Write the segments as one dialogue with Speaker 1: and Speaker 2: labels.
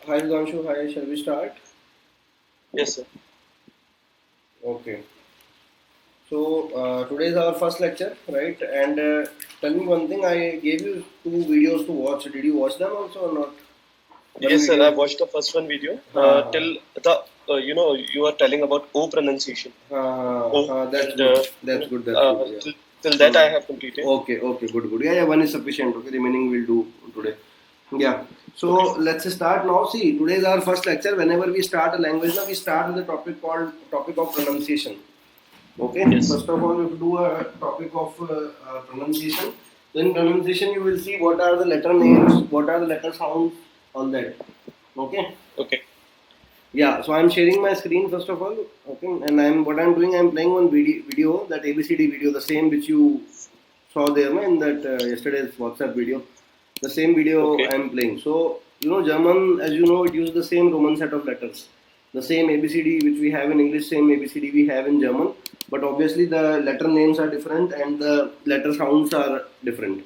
Speaker 1: Hi Ganshu, hi, shall we start?
Speaker 2: Yes, sir.
Speaker 1: Okay. So today is our first lecture, right? And tell me one thing, I gave you two videos to watch. Did you watch them also or not? One
Speaker 2: Yes, sir. I
Speaker 1: video.
Speaker 2: watched the first one video
Speaker 1: Ha,
Speaker 2: till the you are telling about O pronunciation. O
Speaker 1: that's
Speaker 2: and
Speaker 1: good. That's good. That's good. Yeah.
Speaker 2: till that
Speaker 1: Hmm.
Speaker 2: I have completed.
Speaker 1: Okay, okay, good, good. Yeah, yeah, one is sufficient. Okay, remaining we'll do today. Yeah.
Speaker 2: Okay.
Speaker 1: So let's start now. See, today is our first lecture. Whenever we start a language, now we start with a topic called topic of pronunciation. Okay,
Speaker 2: Yes.
Speaker 1: first of all, if you do a topic of pronunciation, then pronunciation you will see what are the letter names, what are the letter sounds, all that. Okay,
Speaker 2: Okay.
Speaker 1: yeah. So I'm sharing my screen first of all. Okay, and I'm doing. I'm playing one video that ABCD video, the same which you saw there no, in that yesterday's WhatsApp video. The same video
Speaker 2: Okay.
Speaker 1: I'm playing. So German, as you know, it uses the same Roman set of letters, the same ABCD which we have in English, same ABCD we have in German. But obviously the letter names are different and the letter sounds are different.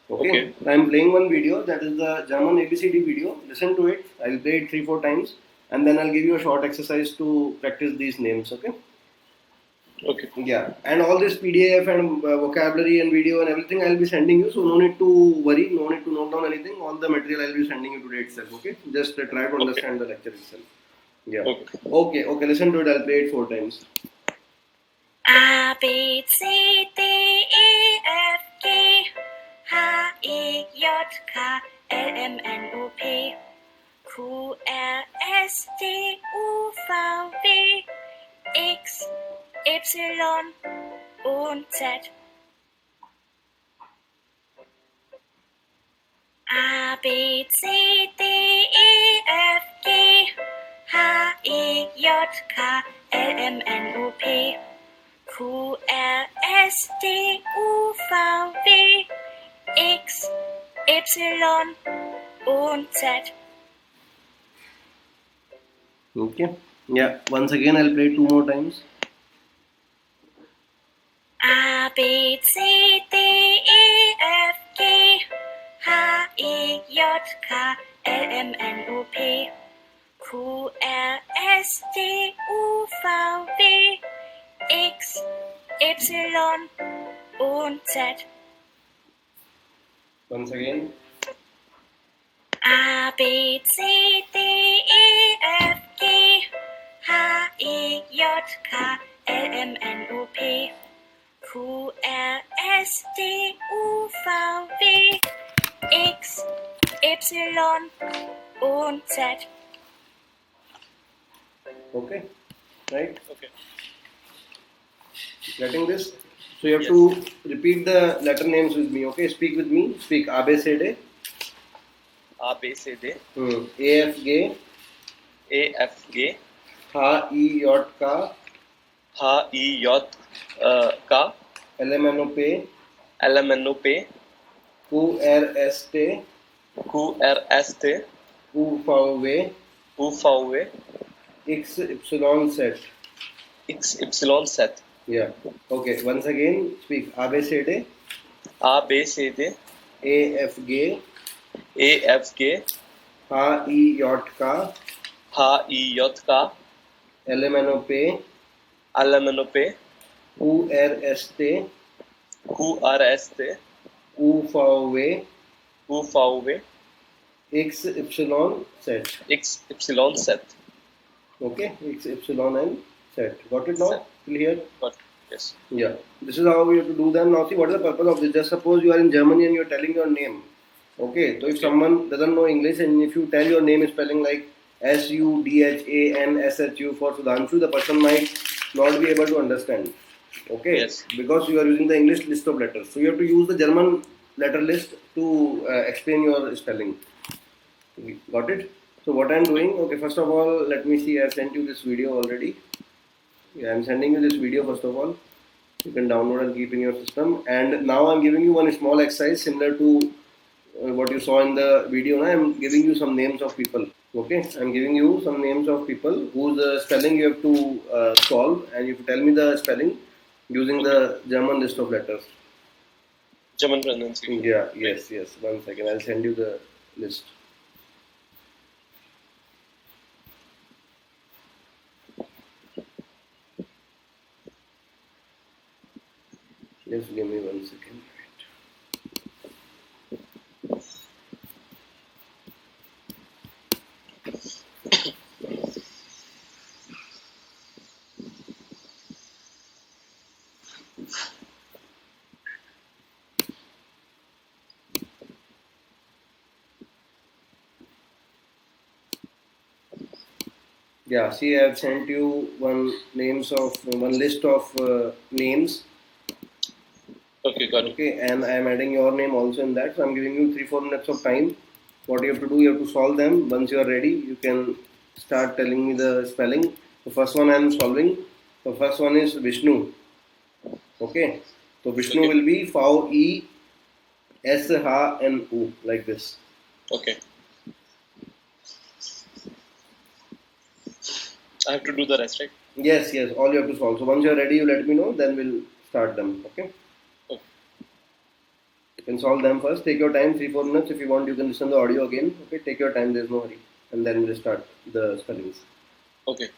Speaker 2: Okay.
Speaker 1: Okay, I'm playing one video that is the German ABCD video. Listen to it. I'll play it 3 4 times, and then I'll give you a short exercise to practice these names. Okay.
Speaker 2: Okay.
Speaker 1: Yeah, and all this PDF and vocabulary and video and everything I'll be sending you. So no need to worry, no need to note down anything. All the material I'll be sending you today itself. Okay, just try to
Speaker 2: Okay.
Speaker 1: understand the lecture itself. Yeah.
Speaker 2: Okay.
Speaker 1: Okay. Okay. Listen to it. I'll play it 4 times.
Speaker 3: A B C D E F G H I J K L M N O P Q R S T U V X Y und Z. A B C D E F G H I J K L M N O P Q R S T U V X Y und Z.
Speaker 1: Okay. Yeah. Once again, I'll play 2 more times.
Speaker 3: A B C D E F G H I J K L M N O P Q R S T U V X Y und Z.
Speaker 1: Once again.
Speaker 3: A B C D E F G H I J K L M N O P Q R S T U V X Y und Z.
Speaker 1: Okay. Right.
Speaker 2: Okay.
Speaker 1: Getting this. So you have
Speaker 2: Yes.
Speaker 1: to repeat the letter names with me. Okay. Speak with me. Speak A B C D.
Speaker 2: A B C D
Speaker 1: A F G
Speaker 2: A F G
Speaker 1: H I J K
Speaker 2: H I J K
Speaker 1: L M N O P
Speaker 2: L M N O P
Speaker 1: Q R S T
Speaker 2: Q R S T
Speaker 1: U V
Speaker 2: U V
Speaker 1: X Y Z.
Speaker 2: X Y Z.
Speaker 1: Yeah. Okay. Once again, speak A B C D
Speaker 2: A B C D
Speaker 1: A F G
Speaker 2: A F G
Speaker 1: H I J K
Speaker 2: H I J K
Speaker 1: L M N O P
Speaker 2: L M N O P
Speaker 1: Q R S T
Speaker 2: Q R S T
Speaker 1: U V
Speaker 2: U V
Speaker 1: X Y Z.
Speaker 2: X Y Z.
Speaker 1: Okay. X Y and Z. Got it
Speaker 2: Z.
Speaker 1: now? Till here.
Speaker 2: Got yes.
Speaker 1: Yeah. This is how we have to do them. Now see what is the purpose of this. Just suppose you are in Germany and you are telling your name. Okay, so if
Speaker 2: Okay.
Speaker 1: someone doesn't know English and if you tell your name spelling like SUDHANSHU for Sudhanshu, the person might not be able to understand. Okay,
Speaker 2: Yes.
Speaker 1: because you are using the English list of letters. So you have to use the German letter list to explain your spelling. Got it? So what I'm doing, okay, first of all, let me see, I've sent you this video already. Yeah, I'm sending you this video first of all. You can download and keep in your system. And now I'm giving you one small exercise similar to what you saw in the video. I'm giving you some names of people. Okay, I'm giving you some names of people whose spelling you have to solve, and you have to tell me the spelling using
Speaker 2: Okay.
Speaker 1: the German list of letters.
Speaker 2: German pronunciation.
Speaker 1: Yeah,
Speaker 2: Right.
Speaker 1: yes, yes. 1 second, I'll send you the list. Just give me 1 second. Yeah, see, I have sent you one list of names.
Speaker 2: Okay, got it.
Speaker 1: Okay, and I am adding your name also in that. So I'm giving you 3-4 minutes of time. What you have to do, you have to solve them. Once you are ready, you can start telling me the spelling. The first one I am solving. The first one is Vishnu. Okay, so Vishnu
Speaker 2: Okay.
Speaker 1: will be V-E-S-H-N-U like this.
Speaker 2: Okay. I have to do the rest, right?
Speaker 1: Yes, yes, all you have to solve. So once you are ready, you let me know. Then we'll start them. Okay.
Speaker 2: Okay.
Speaker 1: You can solve them first. Take your time, 3-4 minutes. If you want, you can listen to the audio again. Okay, take your time. There's no hurry, and then we'll start the spellings.
Speaker 2: Okay.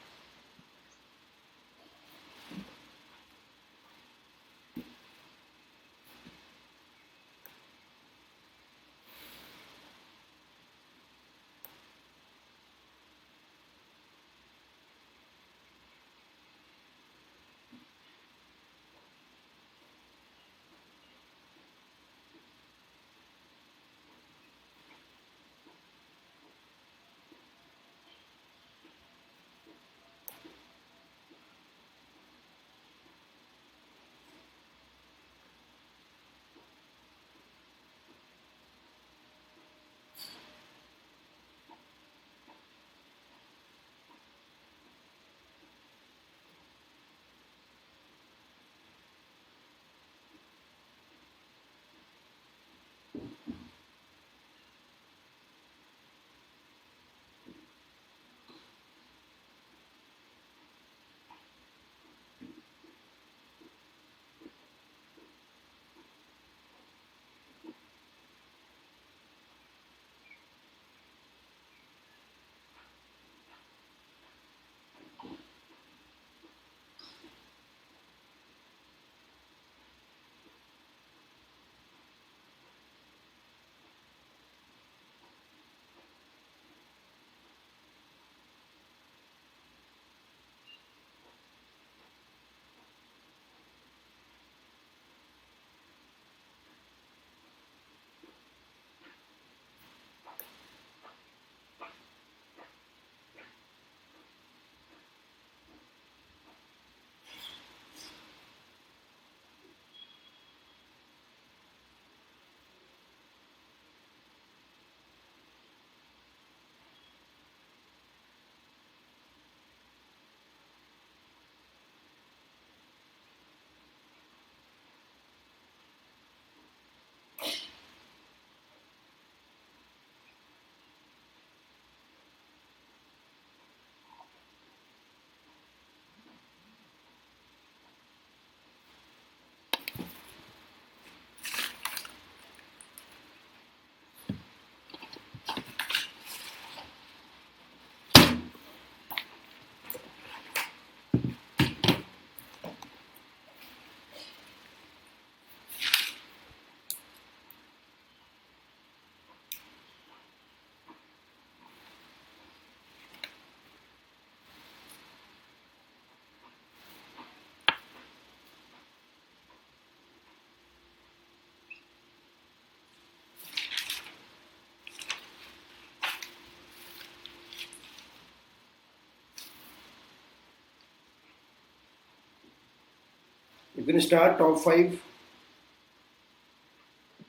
Speaker 1: You can start top 5.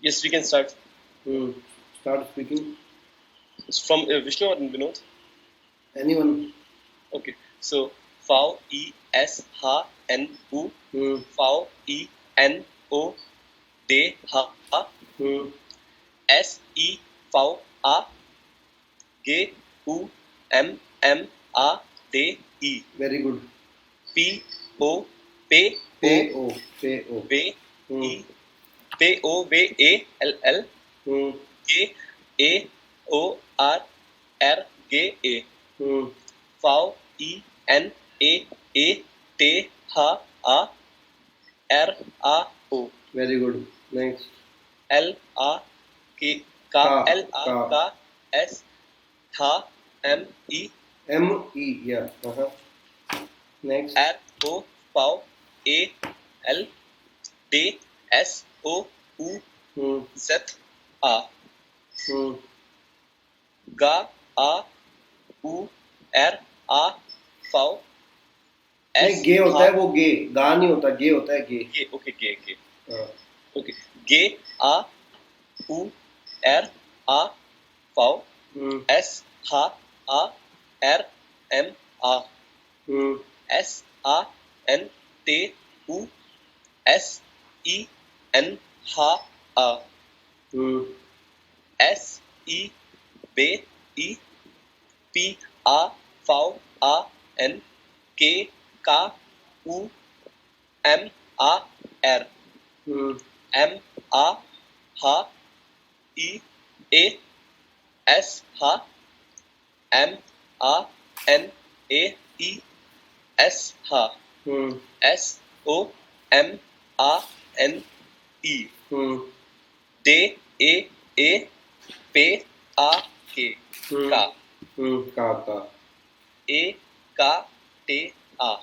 Speaker 2: Yes, we can start.
Speaker 1: Start speaking.
Speaker 2: It's from Vishnu or Vinod?
Speaker 1: Anyone.
Speaker 2: Okay. So, V-E-S-H-N-U, V-E-N-O-D-H, S-E-V-A-G-U-M-M-A-D-E.
Speaker 1: Very good.
Speaker 2: P-O,
Speaker 1: P-O,
Speaker 2: P-O, V-E, P-O-V-A-L-L, G-A-O-R-R-G-A, V-E-N-A-A-T-H-A, R-A O.
Speaker 1: Very good. Next.
Speaker 2: L A K Ka L A Ka S Tha M E.
Speaker 1: M E. Yeah. Next.
Speaker 2: R O Pau A L D S O U Z A. Ga A U R A Pau
Speaker 1: नहीं गे होता है, वो गे, गा नहीं होता, गे होता है, गे.
Speaker 2: गे. ओके गे गे. ओके गे A U R A Pau S H A R M A. S A N T U S E N H A. S E B E P A V A N K K U M A R. M A H E A S H M A N A E S H S O M A N E. D A A P A K Ka.
Speaker 1: Ka.
Speaker 2: A K T A.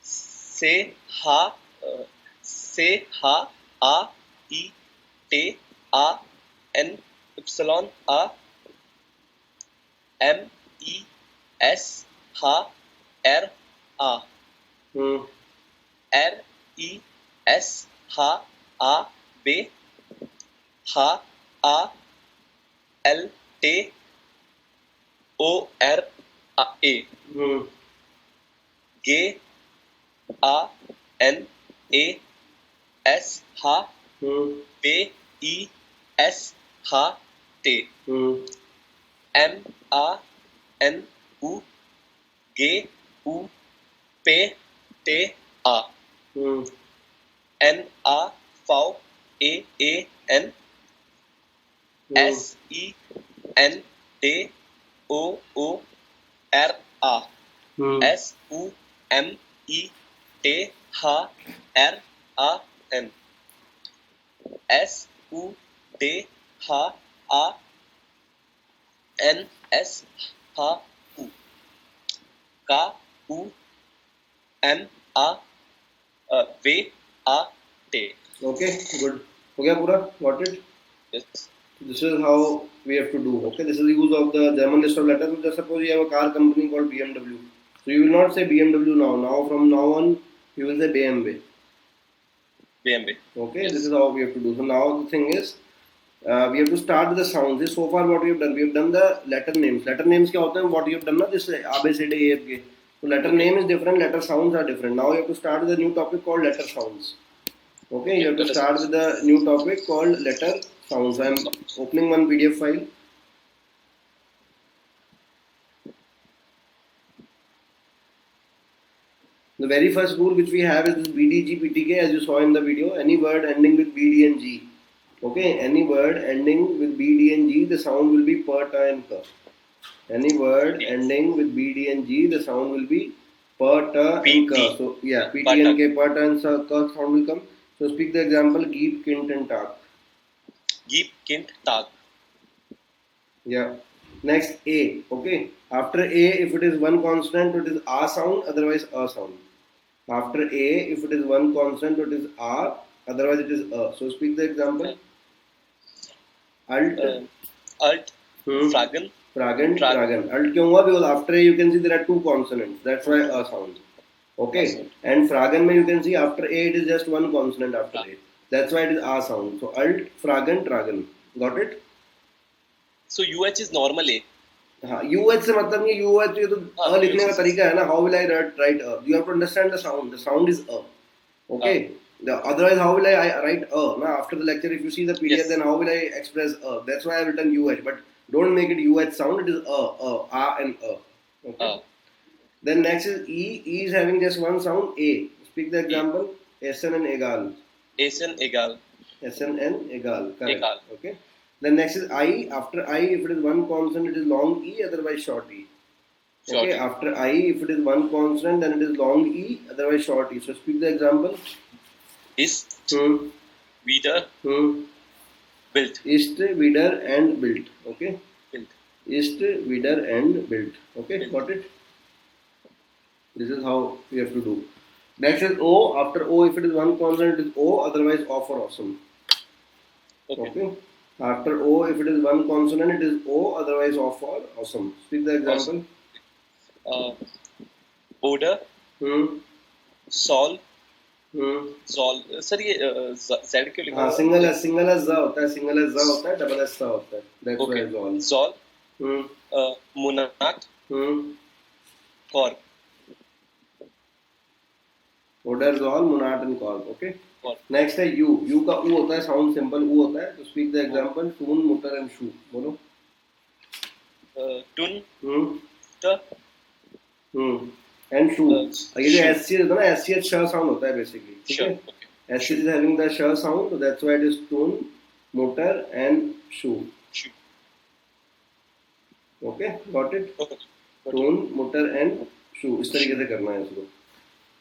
Speaker 2: Se ha A E T A N epsilon A. M E S H R A. R E S H A B H A L T O R A. G A N A S H B E S H T. M A N U G U P T A. N A V A N S E N D O O R A. S U M E T H R A N. S U T H A N S H U. K U M A V A T.
Speaker 1: Okay, good. हो गया पूरा? Got it?
Speaker 2: Yes.
Speaker 1: This is how we have to do. Okay, this is the use of the German list of letters. Just suppose you have a car company called BMW. So you will not say BMW now. Now from now on, you will say BMW.
Speaker 2: BMW.
Speaker 1: Okay,
Speaker 2: Yes.
Speaker 1: This is how we have to do. So now the thing is, we have to start with the sounds. This so far what we have done. We have done the letter names. Letter names क्या होते हैं? What you have done ना? This A B C D E F G. So letter name is different. Letter sounds are different. Now you have to start with a new topic called letter sounds. Okay, you have to start with the new topic called letter sounds. I am opening one PDF file. The very first rule which we have is this BDG PTK, as you saw in the video. Any word ending with BD and G. Okay, any word ending with BD and G, the sound will be per, ta and ka. Any word ending with BD and G, the sound will be per, ta and ka. So yeah, PT and K, per, ta and ka sound will come. So speak the example: Geep, Kint and Tak.
Speaker 2: Geep, Kint, Tak.
Speaker 1: Yeah. Next A. Okay. After A, if it is one consonant, it is A sound. Otherwise, A sound. After A, if it is one consonant, it is A. Otherwise, it is A. So speak the example. Alt.
Speaker 2: Alt. Fragan.
Speaker 1: Fragan. Fragan. Alt क्यों हुआ? Because after A, you can see there are two consonants. That's why A sound. Okay. And Fragan, you can see after A, it is just one consonant after A. That's why it is A sound. So alt, Fragan, Tragan. Got it?
Speaker 2: So UH is normal A.
Speaker 1: हाँ, UH से मतलब नहीं, UH ये तो अ लिखने का तरीका है ना. How will I write a? You have to understand the sound. The sound is a. Okay. Otherwise, how will I write a? Now, after the lecture, if you see the PDF, then how will I express a? That's why I have written UH. But don't make it UH sound. It is a and a. Okay. Then next is E. E is having just one sound, A. Speak the example. SN and egal.
Speaker 2: SN egal.
Speaker 1: SN and egal. Correct.
Speaker 2: Egal.
Speaker 1: Okay. Then next is I. After I, if it is one consonant, it is long E. Otherwise, short E. Okay. After I, if it is one consonant, then it is long E. Otherwise, short E. So speak the example.
Speaker 2: Ist,
Speaker 1: Hmm.
Speaker 2: wieder,
Speaker 1: Hmm.
Speaker 2: Bild.
Speaker 1: Ist, wieder and built. Okay.
Speaker 2: Bild.
Speaker 1: Ist, wieder and built. Okay.
Speaker 2: Built.
Speaker 1: Got it? This is how we have to do. Next is O. After O, if it is one consonant, it is O. Otherwise, O for awesome.
Speaker 2: Okay.
Speaker 1: Okay. After O, if it is one consonant, it is O. Otherwise, O for awesome. Speak the example.
Speaker 2: Oder,
Speaker 1: Hmm.
Speaker 2: Sol,
Speaker 1: Hmm.
Speaker 2: Sol. Sir ये Z क्यों लिखा
Speaker 1: हाँ,
Speaker 2: हुआ है?
Speaker 1: Single S जा होता है, single S जा होता है, डबल एस जा होता है. That's why
Speaker 2: Okay.
Speaker 1: it's all.
Speaker 2: Sol,
Speaker 1: Hmm.
Speaker 2: Monat,
Speaker 1: Hmm.
Speaker 2: Corp.
Speaker 1: Oder, Zol, Monad and Corp. Okay.
Speaker 2: Corp.
Speaker 1: Next है U. U का U होता है, साउंड सिंपल U होता है. तो speak the example. Tune, mutter and shoe. बोलो.
Speaker 2: Tun,
Speaker 1: Hmm.
Speaker 2: ta,
Speaker 1: And shoe. ये जो
Speaker 2: shoe.
Speaker 1: SCH होता है ना, SCH sh sound होता है basically. ठीक
Speaker 2: Sure.
Speaker 1: है.
Speaker 2: Okay.
Speaker 1: SCH is having the sh sound, so that's why it is tune, mutter and shoe.
Speaker 2: Shoe.
Speaker 1: Okay, got it?
Speaker 2: Okay. Got it.
Speaker 1: Tune, mutter and shoe. इस तरीके से करना है इसको.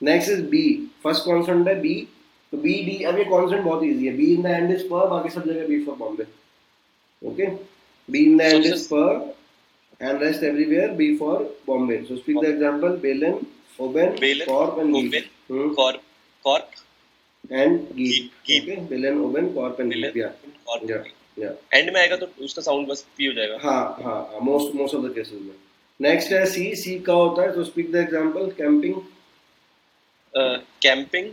Speaker 1: Next is B. First consonant है B. तो B, D. अब ये consonant बहुत easy है. B in the end is per. बाकी सब जगह B for Bombay. Okay. B in the end is per. And rest everywhere B for Bombay. So speak the example. Belen, Oben,
Speaker 2: Belen,
Speaker 1: Corp and
Speaker 2: Oben,
Speaker 1: Geep.
Speaker 2: Corp, Corp,
Speaker 1: And Geep.
Speaker 2: Geep.
Speaker 1: Okay. Belen, Oben, Corp and
Speaker 2: Belen,
Speaker 1: Geep. Yeah.
Speaker 2: Corp.
Speaker 1: Yeah. Yeah.
Speaker 2: And में आएगा तो उसका sound बस P हो जाएगा.
Speaker 1: हाँ. Most of the cases में. Next है C. C का होता है. So speak the example. Camping.
Speaker 2: Camping,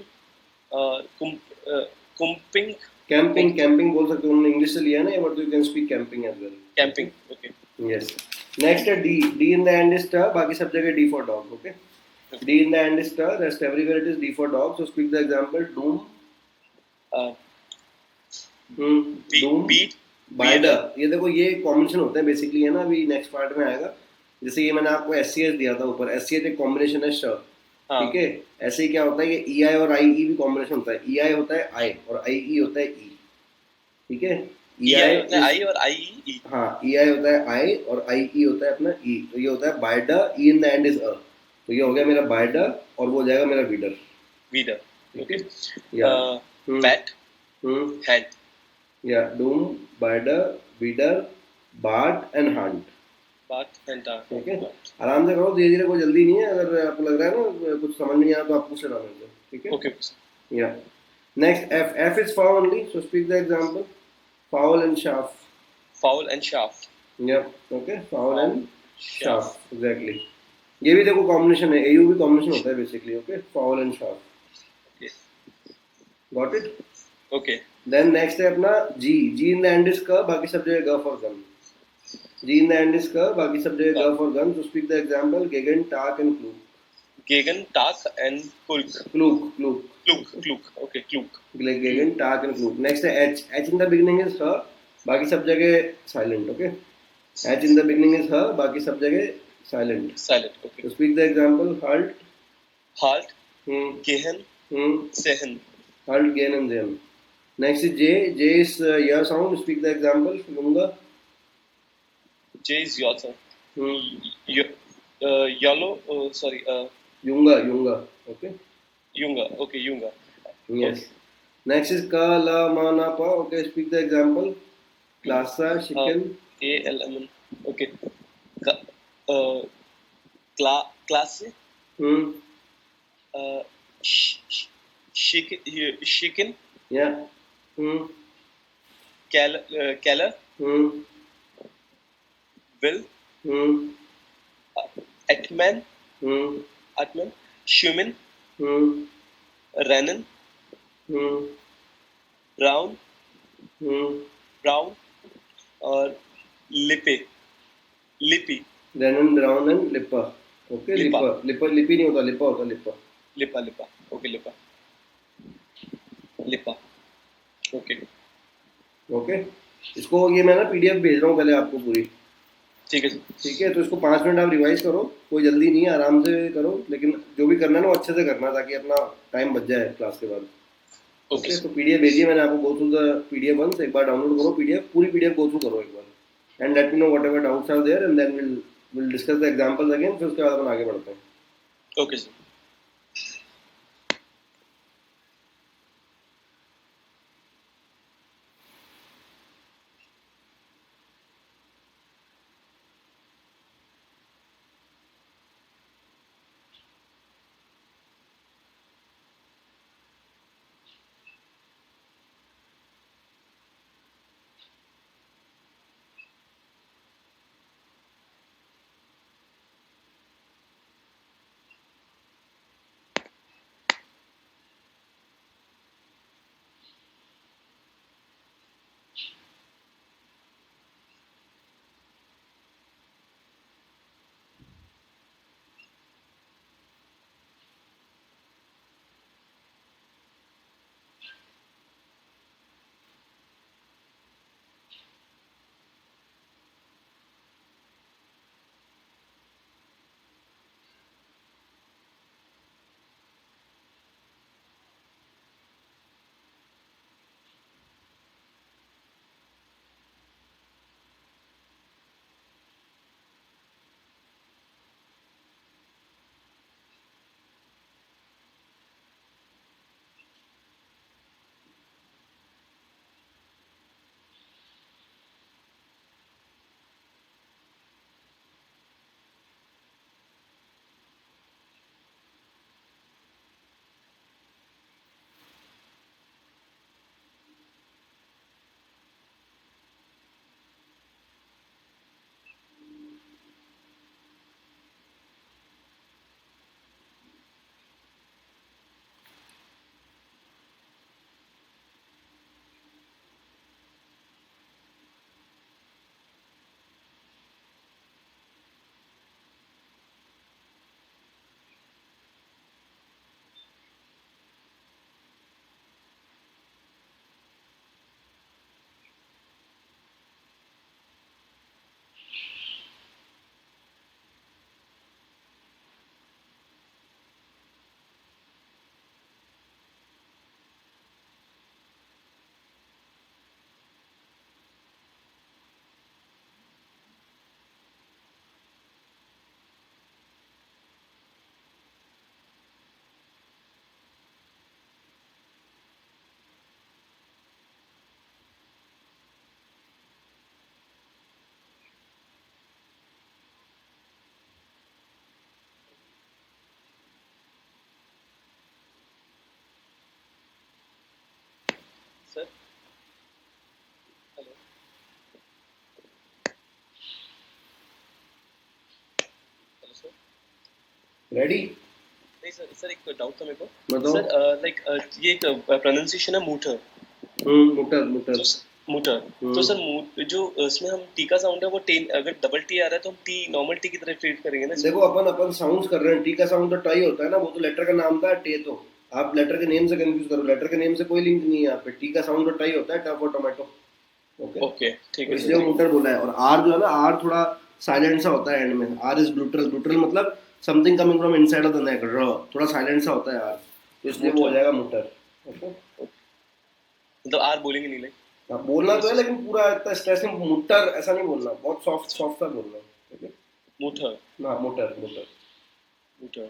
Speaker 2: कुम्पिंग,
Speaker 1: Camping बोल सकते हो. उन्होंने इंग्लिश से लिया है ना, but you can speak camping as well.
Speaker 2: Camping. Okay.
Speaker 1: Yes. Next है D. D in the end is star. बाकी सब जगह D for dog. Okay. D in the end is star. Rest everywhere it is D for dog. So speak the example. Doom. Doom.
Speaker 2: बीट,
Speaker 1: Bider. ये देखो ये combination होता है basically है ना. अभी नेक्स्ट पार्ट में आएगा. जैसे ये मैंने आपको SCH दिया था ऊपर. SCH एक कॉम्बिनेशन है श. ठीक है. ऐसे ही क्या होता है ये EI और IE भी कॉम्बिनेशन होता है. EI होता है I और IE होता है E. ठीक है.
Speaker 2: EI होता है आई और IE.
Speaker 1: हाँ, EI होता है I और IE होता है अपना E. तो ये होता है bider. E in the end is a. तो ये हो गया मेरा bider और वो हो जाएगा मेरा weeder.
Speaker 2: Weeder.
Speaker 1: Okay.
Speaker 2: Fat, hand.
Speaker 1: Yeah, doom, bider, weeder, bart and hunt.
Speaker 2: बात हैंड.
Speaker 1: ठीक है. आराम से करो, धीरे-धीरे, कोई जल्दी नहीं है. अगर आपको लग रहा है ना कुछ समझ नहीं आया तो आप पूछ लेना मेरे से. ठीक है.
Speaker 2: Okay.
Speaker 1: Yeah. Next F. F is foul only. So speak the example. Foul and shaft.
Speaker 2: Foul and shaft.
Speaker 1: Yeah. Okay. Foul and shaft. Exactly. ये भी देखो कॉम्बिनेशन है. AU भी कॉम्बिनेशन होता है basically. Okay. Foul and shaft.
Speaker 2: Okay.
Speaker 1: Got it?
Speaker 2: Okay.
Speaker 1: Then next है अपना G. G in the end is ka. बाकी सब जगह ga for gun. G in the end is ka. बाकी सब जगह ga for gun. So speak the example. Gegen, Tag and Klug.
Speaker 2: गेगन, टाक एंड कुल्क.
Speaker 1: Klug.
Speaker 2: क्लूक. ओके. क्लूक.
Speaker 1: Gegen, Tag and Klug. Next है H. H in the beginning is her. बाकी सब जगह silent. Okay. H in the beginning is her. बाकी सब जगह silent.
Speaker 2: Silent. Okay.
Speaker 1: So speak the example. Halt.
Speaker 2: Halt,
Speaker 1: Hmm.
Speaker 2: गेहन, सेहन.
Speaker 1: Halt, gain and zen. Next is J. J is ya sound. Speak the example. Lunga.
Speaker 2: J is योर.
Speaker 1: Hmm.
Speaker 2: Yellow, sorry,
Speaker 1: Yunga. Okay.
Speaker 2: यूंगा. Okay. यूंगा.
Speaker 1: Yes. Next is ka, la, ma, na, pa. Okay. Speak the example. Klasa, chicken.
Speaker 2: ALMN. Okay. क्लास, शिकन,
Speaker 1: Yeah.
Speaker 2: कैलर, विल, एटमैन, श्यूमन, रैनन, ब्राउन, और लिपी.
Speaker 1: Renan, Brown and Lippa. Okay.
Speaker 2: Lippa.
Speaker 1: Lippy नहीं होता. Lippa होता.
Speaker 2: लिपा. ओके. लिपा. ओके.
Speaker 1: Okay. इसको ये मैं ना PDF भेज रहा हूँ पहले आपको पूरी.
Speaker 2: ठीक है.
Speaker 1: ठीक है. तो इसको 5 मिनट आप रिवाइज करो. कोई जल्दी नहीं है, आराम से करो. लेकिन जो भी करना है ना वो अच्छे से करना ताकि अपना टाइम बच जाए क्लास के बाद.
Speaker 2: ओके.
Speaker 1: तो PDF भेजिए मैंने आपको. Go through the PDF once. एक बार डाउनलोड करो PDF. पूरी PDF गो थ्रू करो एक बार. And let me know whatever doubts are there, and then we'll discuss the examples again. फिर उसके बाद अपन आगे बढ़ते हैं.
Speaker 2: Okay sir. Sir hello hello sir
Speaker 1: ready?
Speaker 2: नहीं सर सर एक डाउट था मेरे को
Speaker 1: बताओ।
Speaker 2: सर लाइक ये एक प्रोनाउंसिएशन है मूटर
Speaker 1: मुटर मुटर।
Speaker 2: मूटर तो सर जो इसमें हम टी का साउंड है वो टी अगर डबल टी आ रहा है तो हम टी नॉर्मल टी की तरह ट्रीट करेंगे ना
Speaker 1: देखो अपन अपन साउंड्स कर रहे हैं, टी का साउंड तो टाई होता है ना, वो तो लेटर का नाम था, टे तो आप लेटर के नेम से कंफ्यूज करो, लेटर के नेम से कोई लिंक नहीं है यहाँ पे, टी का साउंड तो टाई होता है, टफ और टोमेटो। ओके
Speaker 2: ओके ठीक है
Speaker 1: इसलिए वो मुटर बोला है। और आर जो है ना, आर थोड़ा साइलेंट सा होता है एंड में, आर इज ब्रूटल, ब्रूटल मतलब something coming from inside of the neck, र थोड़ा साइलेंट सा होता है आर, तो इसलिए वो हो जाएगा मुटर। ओके
Speaker 2: मतलब आर बोलेंगे नहीं लाइक
Speaker 1: हाँ, बोलना तो है लेकिन पूरा इतना स्ट्रेस में मुटर ऐसा नहीं बोलना, बहुत सॉफ्ट सॉफ्ट सा बोलना है। ओके
Speaker 2: मूटर
Speaker 1: ना मुटर मुटर।
Speaker 2: मूटर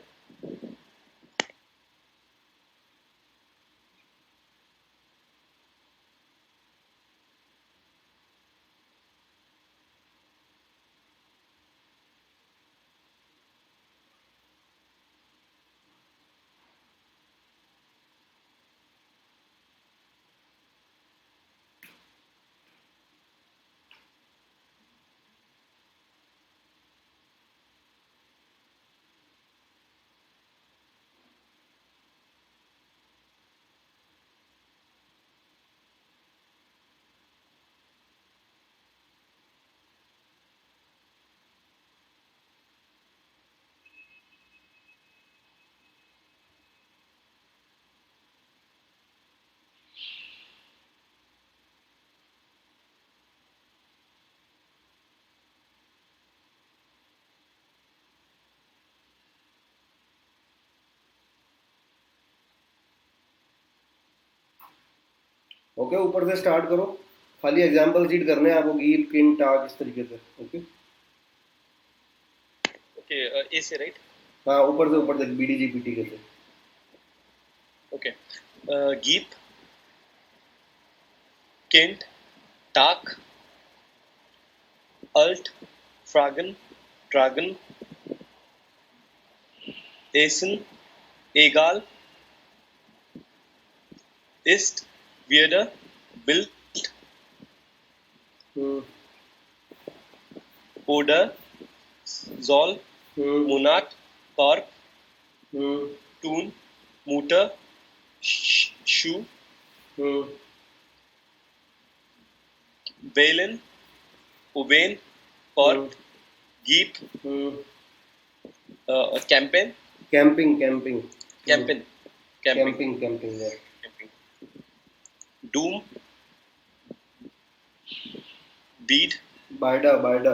Speaker 1: ओके ऊपर से स्टार्ट करो, खाली एग्जांपल शीट करने हैं आपको, गीप किन टाक इस तरीके से। ओके
Speaker 2: ओके ए से राइट
Speaker 1: हाँ ऊपर से बीडीजीपीटी के से।
Speaker 2: ओके गीप किंट टाक अल्ट फ्रागन ड्रैगन एसन एगाल इस्ट वियर्डर बिल्ट
Speaker 1: हम्म
Speaker 2: order Zoll, Monarch, Corp, Toon, Mooter, Shoe, Balin, Ubain, Corp, Geep, Campaign,
Speaker 1: camping
Speaker 2: Campaign,
Speaker 1: camping
Speaker 2: Camping,
Speaker 1: camping है।
Speaker 2: Camping, Doom, Bead,
Speaker 1: बाइडा बाइडा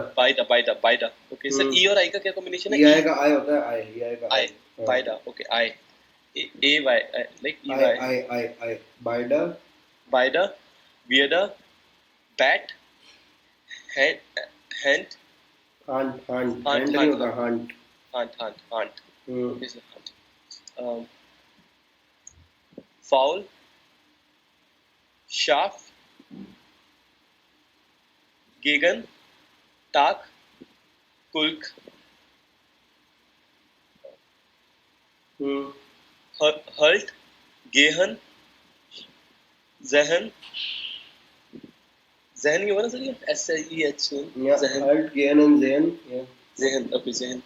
Speaker 2: Bida. Okay, sir E और I का क्या combination है?
Speaker 1: ई आएगा, आई होता है, आई ई आएगा,
Speaker 2: I, Bida. Okay, I, A Y, like E Y.
Speaker 1: I बाइडा
Speaker 2: Bida, Weirder, Bat, Hand,
Speaker 1: Hunt Hunt Hunt नहीं होता, Hunt.
Speaker 2: Hunt. Is a hunt. Um, Foul, Shaft, Gegen, Tak, Kulk, Hult, Gehen, Zehen. Zehen ही होगा ना sir ये? SEH Zehen.
Speaker 1: हल्ट गेन and जेन।
Speaker 2: Zehen. Okay, Zehen.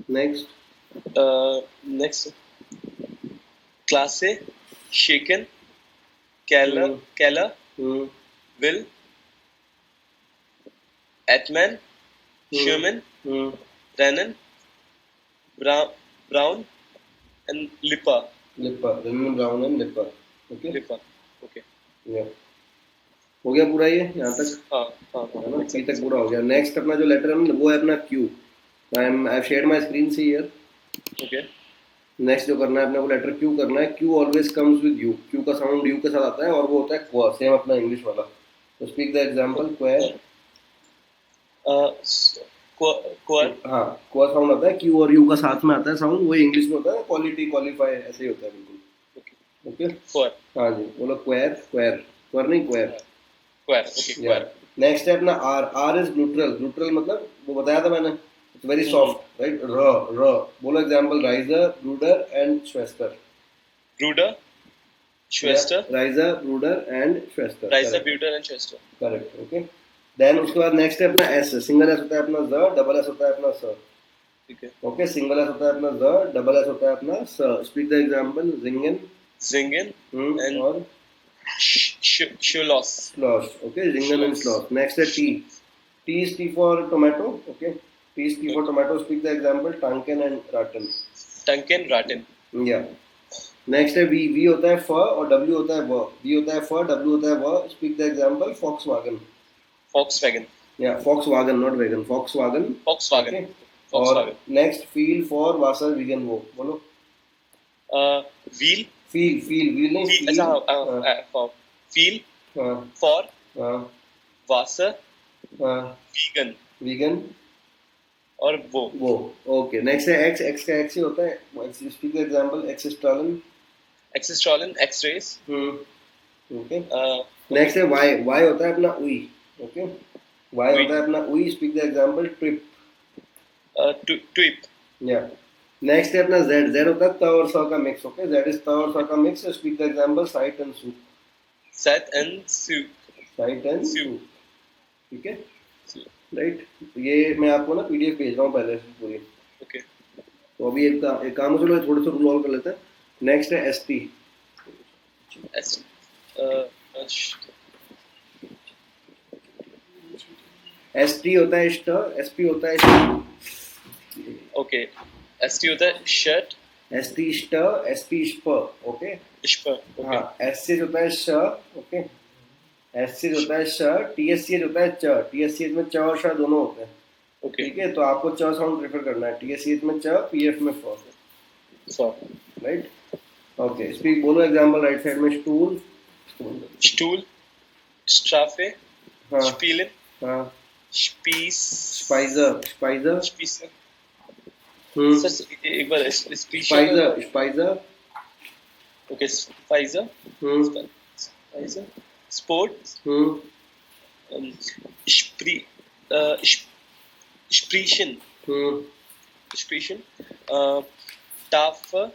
Speaker 1: Next
Speaker 2: Next. Classe, Shaken, Keller, Will, Atman, Sherman, Renan, Brown, and Lipper.
Speaker 1: लिपर, रेमन ब्राउन एंड लिपर। Okay
Speaker 2: Lipper. Okay.
Speaker 1: हो गया पूरा ये यहाँ तक,
Speaker 2: हाँ
Speaker 1: है ना? सी तक पूरा हो गया। नेक्स्ट अपना जो लेटर है ना, वो है अपना Q. I share my screen see here.
Speaker 2: Okay.
Speaker 1: Next जो करना है अपने को, लेटर क्यू करना है। Q always comes with you, Q का साउंड यू के साथ आता है और वो होता है क्वा, सेम अपना इंग्लिश वाला। तो स्पीक द एग्जांपल क्वेर।
Speaker 2: Quar.
Speaker 1: हाँ क्वा साउंड आता है, क्यू और यू का साथ में आता है साउंड, वो इंग्लिश में होता है क्वालिटी क्वालिफाई ऐसे ही होता है बिल्कुल। Okay
Speaker 2: Quar.
Speaker 1: हाँ जी बोलो क्वेर क्वेर क्वेर नहीं क्वेर।
Speaker 2: Quar. Okay. Quar.
Speaker 1: नेक्स्ट है अपना R, R is neutral, neutral मतलब वो बताया था मैंने, इट्स वेरी सॉफ्ट राइट। र र बोलो एग्जांपल राइजर, रूडर एंड श्वेस्टर।
Speaker 2: Bruder, Schwester,
Speaker 1: Reiser, Bruder and Schwester.
Speaker 2: Reiser, Bruder and Schwester.
Speaker 1: Correct. Okay. Then उसके बाद नेक्स्ट है अपना एस. सिंगल एस होता है अपना ज, डबल एस होता है अपना स.
Speaker 2: ठीक है.
Speaker 1: ओके. सिंगल एस होता है अपना ज, डबल एस होता है अपना स. Speak the example. जिंगन.
Speaker 2: Zingen and
Speaker 1: और
Speaker 2: Schloss.
Speaker 1: स्लॉश. ओके. जिंगन एंड स्लॉश. नेक्स्ट है T. T is T for tomato. Okay. T is T for tomato. Speak the example. टंकन एंड राटन.
Speaker 2: Tunken, Ratten.
Speaker 1: या. नेक्स्ट है वी. वी होता है फ और डब्ल्यू होता है व. वी होता है फ, डब्ल्यू होता है व. Speak the example. Volkswagen.
Speaker 2: Volkswagen.
Speaker 1: या फॉक्सवैगन, नॉट वैगन. फॉक्सवैगन.
Speaker 2: Volkswagen.
Speaker 1: और
Speaker 2: Volkswagen.
Speaker 1: नेक्स्ट फील फॉर वासर वीगन. वो बोलो.
Speaker 2: Wheel.
Speaker 1: फील. फील. व्हील नहीं.
Speaker 2: Feel. अच्छा. Feel
Speaker 1: हाँ.
Speaker 2: for
Speaker 1: हाँ.
Speaker 2: Wasser,
Speaker 1: हाँ.
Speaker 2: Vegan
Speaker 1: vegan.
Speaker 2: और वो.
Speaker 1: ओके. नेक्स्ट है एक्स. एक्स का एक्स ही होता है. Speak the example. एक्स स्ट्रॉलन.
Speaker 2: Exostrolin, X-rays.
Speaker 1: ओके. नेक्स्ट है वाई. वाई होता है अपना उई. ओके. Y
Speaker 2: Ui.
Speaker 1: होता है अपना उई. Speak the example. ट्रिप.
Speaker 2: Twip.
Speaker 1: या. नेक्स्ट है अपना जेड. जेड होता है त और स का मिक्स. ओके. जेड इज त और स का mix. Speak the example. Site and soup.
Speaker 2: Set and soup.
Speaker 1: Site and
Speaker 2: Soup.
Speaker 1: Soup. ठीक है.
Speaker 2: Soup.
Speaker 1: राइट. ये मैं आपको ना पीडीएफ भेज रहा हूँ पहले से पूरी.
Speaker 2: Okay.
Speaker 1: तो अभी एक काम चलो थोड़े से रूल ऑल कर लेते हैं. नेक्स्ट है S T.
Speaker 2: S.
Speaker 1: S T होता है स्ट. एस पी होता है
Speaker 2: Okay. ST होता है shirt.
Speaker 1: एस टी स्ट. एस पी स्प. ओके.
Speaker 2: Ishpa. Okay.
Speaker 1: हाँ. एस सी होता है श. ओके. एस सी होता है श. टी एस सी होता है च. टी एस सी में च और श दोनों होते हैं.
Speaker 2: Okay.
Speaker 1: ठीक है. तो आपको च साउंड प्रेफर करना है. टी एस सी में च, पी एफ में फ.
Speaker 2: So.
Speaker 1: राइट. ओके. स्पीक. बोलो एग्जांपल. राइट साइड में स्टूल.
Speaker 2: Stuhl. Strafe.
Speaker 1: हाँ.
Speaker 2: Spielen.
Speaker 1: हाँ.
Speaker 2: Spieß.
Speaker 1: स्पाइजर. स्पाइजर.
Speaker 2: Spieße.
Speaker 1: हम्म.
Speaker 2: सर एक बार Spieße.
Speaker 1: स्पाइजर. स्पाइजर.
Speaker 2: Okay. Pfizer.
Speaker 1: हम्म.
Speaker 2: Pfizer. Sport.
Speaker 1: हम्म.
Speaker 2: Spree. Sprechen.
Speaker 1: हम्म.
Speaker 2: Sprechen. Tafel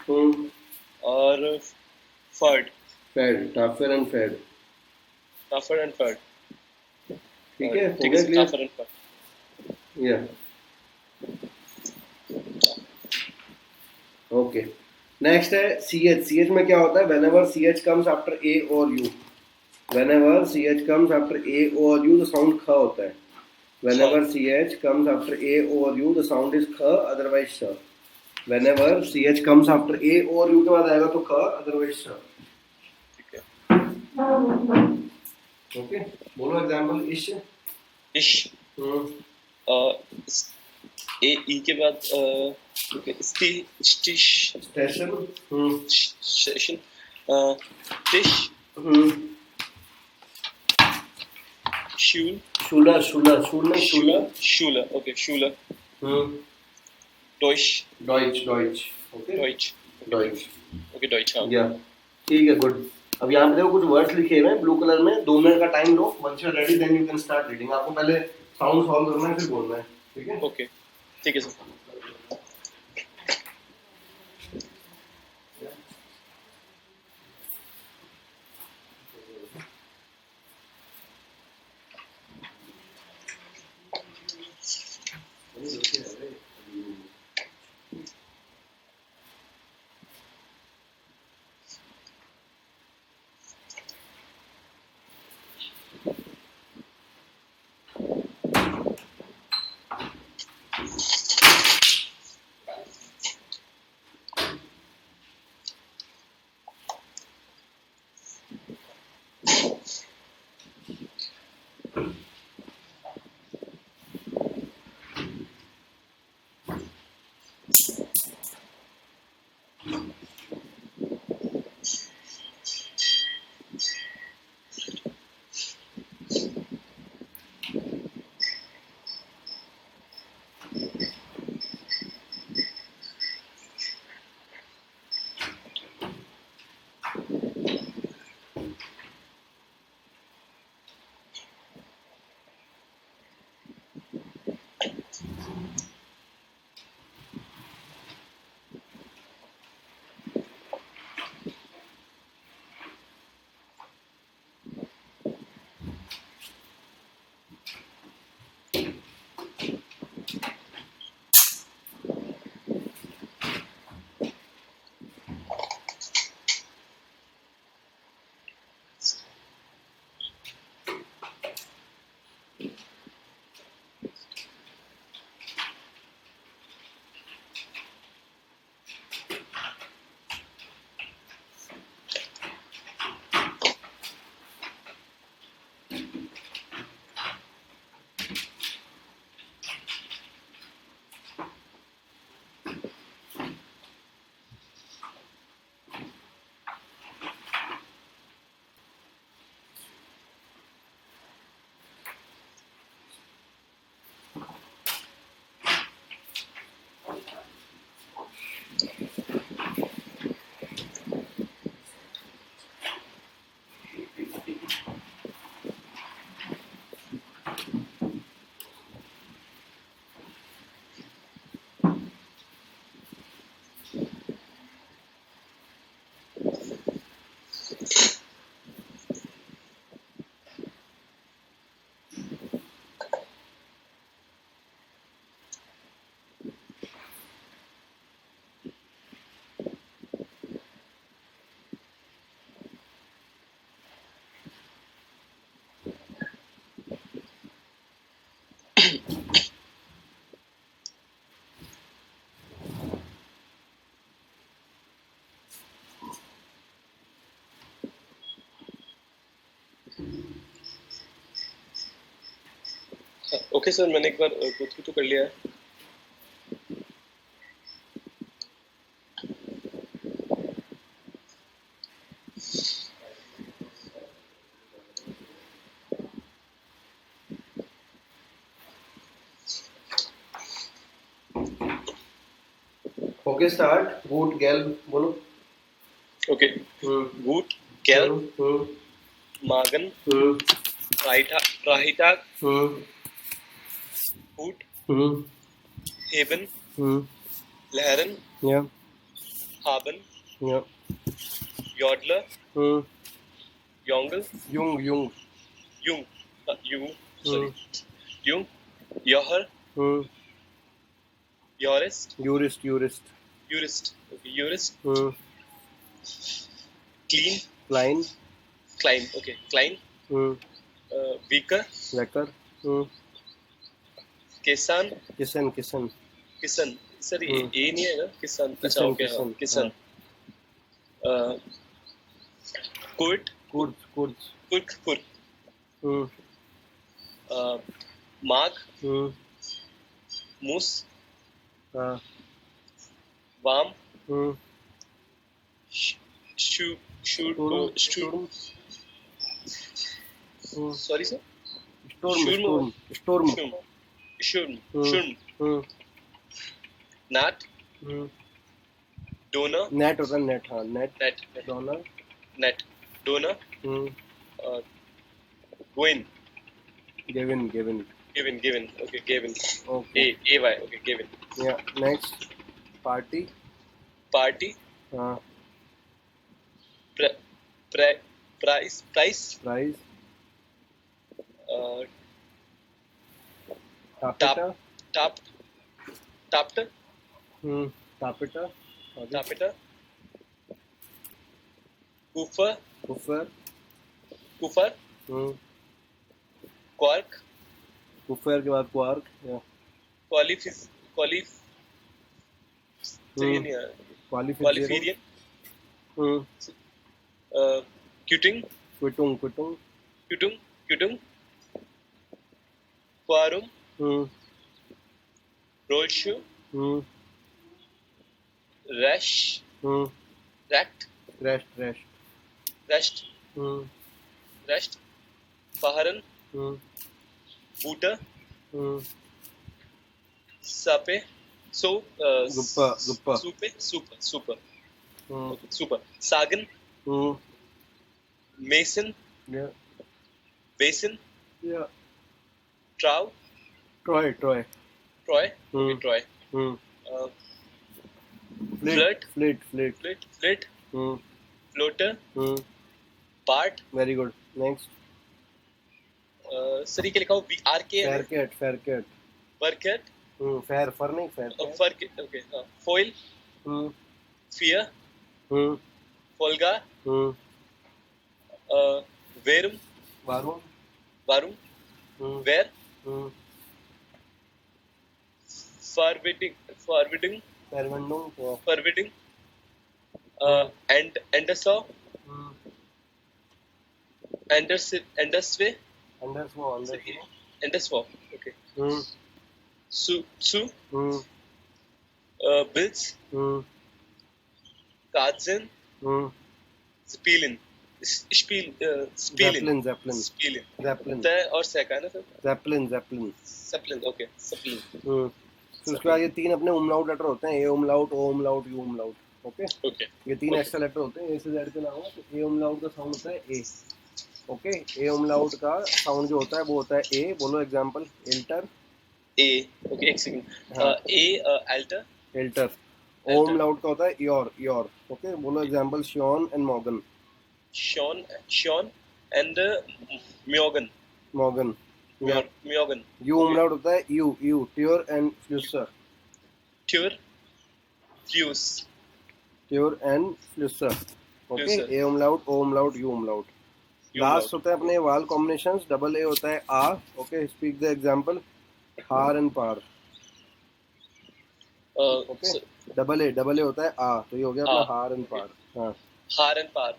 Speaker 1: hmm.
Speaker 2: और Ferd.
Speaker 1: फेड. टाफर एंड फेड.
Speaker 2: Tafel and Ferd.
Speaker 1: ठीक है. हो
Speaker 2: ठीक
Speaker 1: गया
Speaker 2: है.
Speaker 1: क्लियर.
Speaker 2: Tafel and Ferd.
Speaker 1: या. ओके. नेक्स्ट है सी एच. सी एच में क्या होता है. Whenever C H comes after A और U. Whenever C H comes after A और यू द साउंड ख होता है. Whenever C H comes after A और यू द साउंड इज ख, अदरवाइज श. Whenever C H comes after A और you के बाद आएगा तो ख, अदरवाइज श.
Speaker 2: ठीक है.
Speaker 1: ओके. बोलो एग्जांपल. इश.
Speaker 2: Ish. ए ई के बाद स्टिश.
Speaker 1: स्टेशन.
Speaker 2: Session. Tisch. Schul.
Speaker 1: शूलर. शूलर. शूल नहीं. शूलर.
Speaker 2: Schule. Okay. Schule. Deutsch.
Speaker 1: Deutsche. Deutsche. Okay.
Speaker 2: Deutsch.
Speaker 1: Deutsche.
Speaker 2: Okay. Deutsch. हाँ.
Speaker 1: या. ठीक है. गुड. अब यहाँ पे देखो कुछ वर्ड्स लिखे हुए हैं ब्लू कलर में. 2 मिनट का टाइम लो. Once you are ready then you can start reading. आपको पहले साउंड सॉल्व करना है फिर बोलना है. ठीक है.
Speaker 2: Okay. ठीक है सर. ओके सर, मैंने एक बार गो थ्रू तो कर लिया है।
Speaker 1: Okay start. गूट गैल बोलो।
Speaker 2: ओके, गूट गैल मागन राहिटाग हूट हेवन लहरन haben Jodler Jongle
Speaker 1: Jung
Speaker 2: Jung sorry Jung Joher Jurist okay, Jurist Clean Klein okay Klein Weaker Kisan sir ये नहीं है ना किसान अच्छा ओके हाँ किसान कुर्ट माग मूस वाम सॉरी सर शुर्म नाट डोनर
Speaker 1: नेट होता है नेट हाँ net
Speaker 2: donor going
Speaker 1: Gavin
Speaker 2: okay Gavin
Speaker 1: okay
Speaker 2: A-Y okay Gavin
Speaker 1: yeah next party
Speaker 2: price tapita kufar quark
Speaker 1: कुफर के बाद क्वार्क या
Speaker 2: qualifierian
Speaker 1: क्विटुंग
Speaker 2: quorum rolshu rest faharan booter sape super sagan mason basin
Speaker 1: Troy
Speaker 2: Troy flirt floater part
Speaker 1: very good next
Speaker 2: sir के लिखा हो
Speaker 1: faircat
Speaker 2: Burkett
Speaker 1: fair fur नहीं fair
Speaker 2: okay foil fear folga verum varum where forbidding and Andersway okay Su Bills Katzen Spielen
Speaker 1: Zeppelin
Speaker 2: और सेका है ना sir
Speaker 1: Zeppelin
Speaker 2: okay Zeppelin
Speaker 1: तो उसके बाद ये तीन अपने umlaut लेटर होते हैं A umlaut O umlaut U umlaut okay ये तीन एक्स्ट्रा लेटर होते हैं ए से जेड के अलावा तो ए umlaut का साउंड होता है ए ओके ए umlaut का साउंड जो होता है वो होता है ए बोलो एग्जांपल एल्टर
Speaker 2: ए ओके एक सेकंड ए एल्टर
Speaker 1: ओ umlaut का होता है योर ओके बोलो एग्जांपल शॉन एंड मॉर्गन
Speaker 2: एंड मॉर्गन
Speaker 1: यू umlaut होता है यू ट्योर एंड फ्यूसर okay A umlaut O umlaut U umlaut last होता है अपने वाल कॉम्बिनेशंस डबल ए होता है आ ओके स्पीक द एग्जांपल हार एंड पार. ओके.
Speaker 2: so,
Speaker 1: डबल ए होता है आ, तो ये हो गया अपना
Speaker 2: आ,
Speaker 1: हार एंड पार. हाँ.
Speaker 2: हार एंड पार.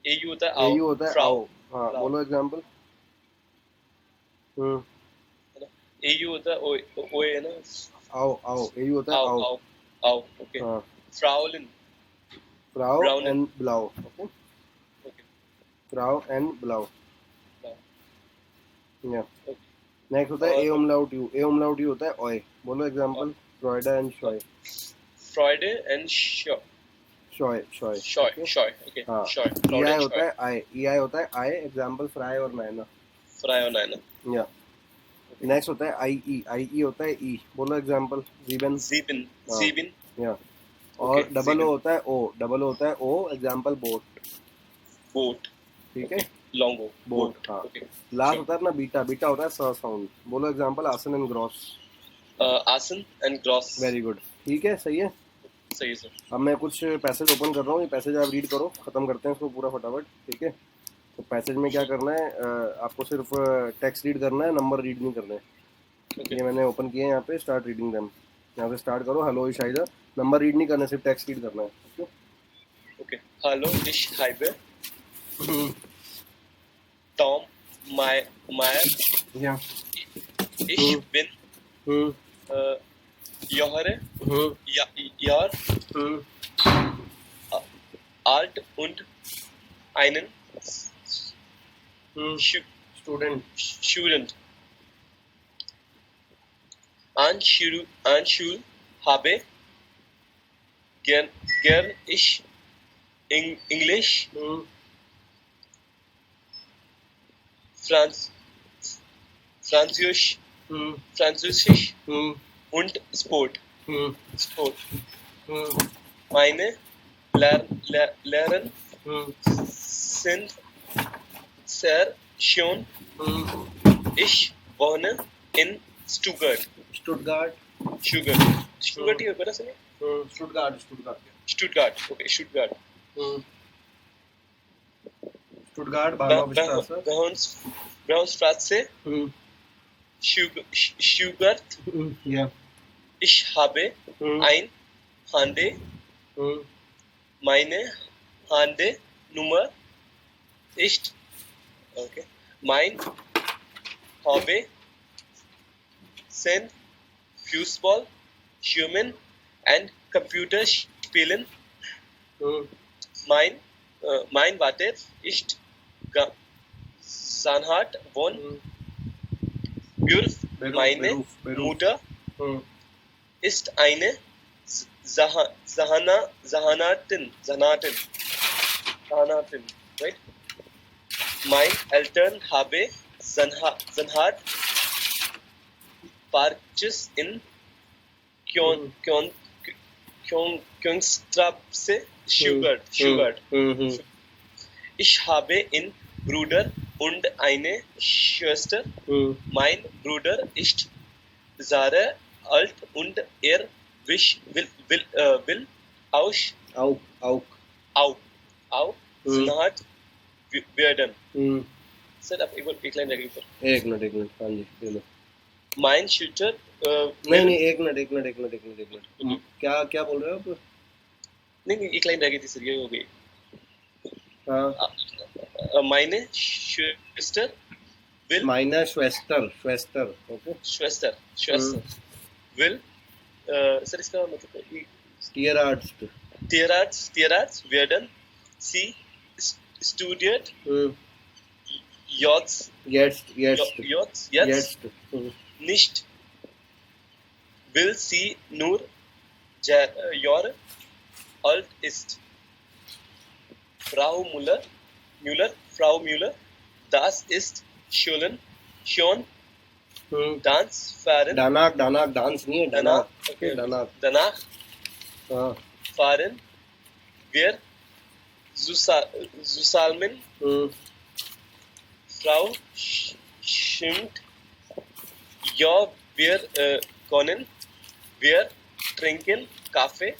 Speaker 2: एयू होता है
Speaker 1: ए
Speaker 2: आओ.
Speaker 1: यू होता है
Speaker 2: फ्राउ.
Speaker 1: आओ. हाँ,
Speaker 2: फ्राउ.
Speaker 1: बोलो एग्जाम्पल.
Speaker 2: है ना. एयू होता है ओए है ना.
Speaker 1: आओ आओ, ए यू होता है
Speaker 2: आओ
Speaker 1: आओ.
Speaker 2: आओ आओ. ओके.
Speaker 1: हाँ.
Speaker 2: फ्राउलिन.
Speaker 1: फ्राउ
Speaker 2: ब्राउन.
Speaker 1: एंड ब्लाउ. ओके.
Speaker 2: ओके.
Speaker 1: फ्राउ एंड ब्लाउ. या.
Speaker 2: ओके.
Speaker 1: नेक्स्ट होता है ए
Speaker 2: और
Speaker 1: umlaut U. A umlaut U होता है ओए. बोलो एग्जाम्पल. फ्रॉइडा एंड शॉय.
Speaker 2: फ्राइडे एंड शॉय.
Speaker 1: शॉय शॉय.
Speaker 2: शॉय. शॉय. ओके.
Speaker 1: हाँ.
Speaker 2: शॉय.
Speaker 1: ई
Speaker 2: फ्राइडे
Speaker 1: आई
Speaker 2: एंड
Speaker 1: होता
Speaker 2: शॉय.
Speaker 1: है आई. ई आई होता है आई. एग्जाम्पल फ्राई और मैना.
Speaker 2: फ्राई और नाइना.
Speaker 1: या. नेक्स्ट होता है आई ई. आई ई होता है ई. बोलो एग्जाम्पल. जीवन.
Speaker 2: जीबिन.
Speaker 1: हाँ.
Speaker 2: जीबिन.
Speaker 1: या. और
Speaker 2: ओके.
Speaker 1: Double O
Speaker 2: Jibin.
Speaker 1: होता है ओ. डबल ओ होता है ओ. Example boat.
Speaker 2: बोट.
Speaker 1: ठीक है.
Speaker 2: लॉन्गो.
Speaker 1: बोट. हाँ.
Speaker 2: ओके.
Speaker 1: लास्ट होता है अपना बीटा. बीटा होता है स साउंड. बोलो एग्जाम्पल आसन एंड ग्रॉस.
Speaker 2: आसन एंड ग्रॉस.
Speaker 1: Very good. ठीक है, सही है.
Speaker 2: सही है सर.
Speaker 1: अब मैं कुछ पैसेज ओपन कर रहा हूँ. ये पैसेज आप रीड करो. खत्म करते हैं इसको पूरा फटाफट. ठीक है. तो पैसेज में क्या करना है, आपको सिर्फ टेक्स्ट रीड करना है, नंबर रीड नहीं करना है.
Speaker 2: ओके.
Speaker 1: ये मैंने ओपन किए हैं यहाँ पे. Start reading them. यहाँ से स्टार्ट करो. हेलो इशाइजा. नंबर रीड नहीं करना, सिर्फ टेक्स्ट रीड करना है. ओके.
Speaker 2: ओके. हेलो इश हाइबे. टॉम मायर.
Speaker 1: या.
Speaker 2: इश बिन योहरे यार alt und einen
Speaker 1: student.
Speaker 2: Student. Anschul habe gern ich Englisch, Französisch und Sport. Meine Lehrer sind sehr schön. Ich wohne in Stuttgart.
Speaker 1: Stuttgart.
Speaker 2: Stuttgart hier, war das nicht?
Speaker 1: Stuttgart.
Speaker 2: Stuttgart. Okay, Stuttgart.
Speaker 1: Stuttgart. बारहवां.
Speaker 2: Braunstraße. Stuttgart.
Speaker 1: या.
Speaker 2: Ich habe ein Handy. Meine Handynummer ist okay. Mein Hobby sind Fußball, Schwimmen and Computer spielen. Mein Vater ist Zahnarzt und meine Mutter ist eine Zahnärztin, right? Mein Eltern habe Zahnarzt Parks in Königstraße, Stuttgart. Ich habe einen Bruder und eine Schwester. Mein Bruder ist sehr alt und er will auch Zahnarzt werden. Sir आप एक line लगी sir.
Speaker 1: एक minute. हाँ जी, ले लो.
Speaker 2: Mein Shooter.
Speaker 1: नहीं, एक minute. क्या बोल रहे हो आप?
Speaker 2: नहीं एक लाइन रह गई थी सर, ये हो गई.
Speaker 1: हाँ.
Speaker 2: meine Schwester will.
Speaker 1: meine Schwester. Okay.
Speaker 2: Schwester will. Sir इसका मतलब Tierarzt werden. Sie studiert jetzt nicht, will sie nur Jahre alt ist. Frau Müller, das ist schon Tanzfahren.
Speaker 1: danach dance नहीं है. danach. हाँ.
Speaker 2: fahren wir zusammen. Frau stimmt. Ja, wir können. Wir trinken Kaffee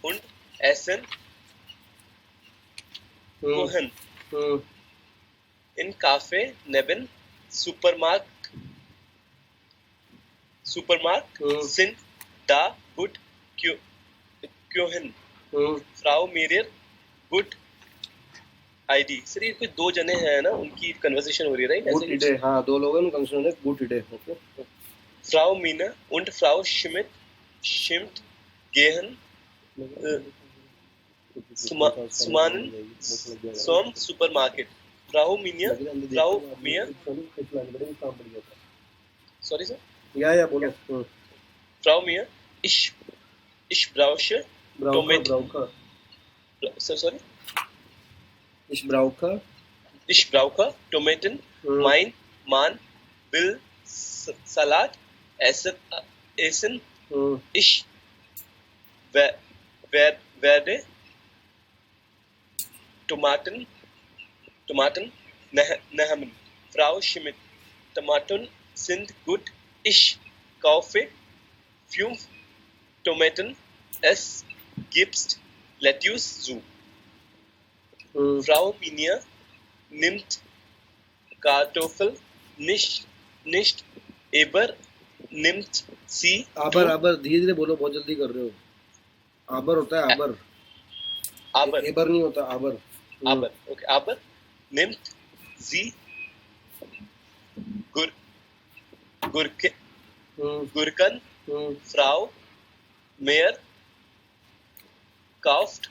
Speaker 2: und essen Kuchen. In Kaffee neben Supermarkt Supermarkt sind da gut Kyohen Frau Mirier good ID. Sir ये कोई दो जने हैं ना, उनकी कन्वर्सेशन हो रही है, राइट?
Speaker 1: गुड इडे, हाँ, दो लोग हैं, कंसर्न है गुड इडे. Okay.
Speaker 2: Frau Mina und Frau Schmidt gehen zusammen zum Supermarket. Frau Mina, Frau Mia. Sorry sir.
Speaker 1: या बोलो.
Speaker 2: Frau Mia, ich brauche Tomaten. Sir, sorry.
Speaker 1: Ich brauche
Speaker 2: Tomaten. Mein Mann will Salat essen. Ich werde Tomaten nehmen. Frau Schmidt, Tomaten sind gut. Ich kaufe 5 Tomaten. Es gibt Lettuce zu. Frau Minia nimmt Kartoffel nicht aber nimmt sie
Speaker 1: आबर धीरे धीरे बोलो, बहुत जल्दी कर रहे हो. आबर होता है आबर. एबर नहीं होता, आबर.
Speaker 2: Okay, aber nimmt sie Gurken. Frau Meyer kauft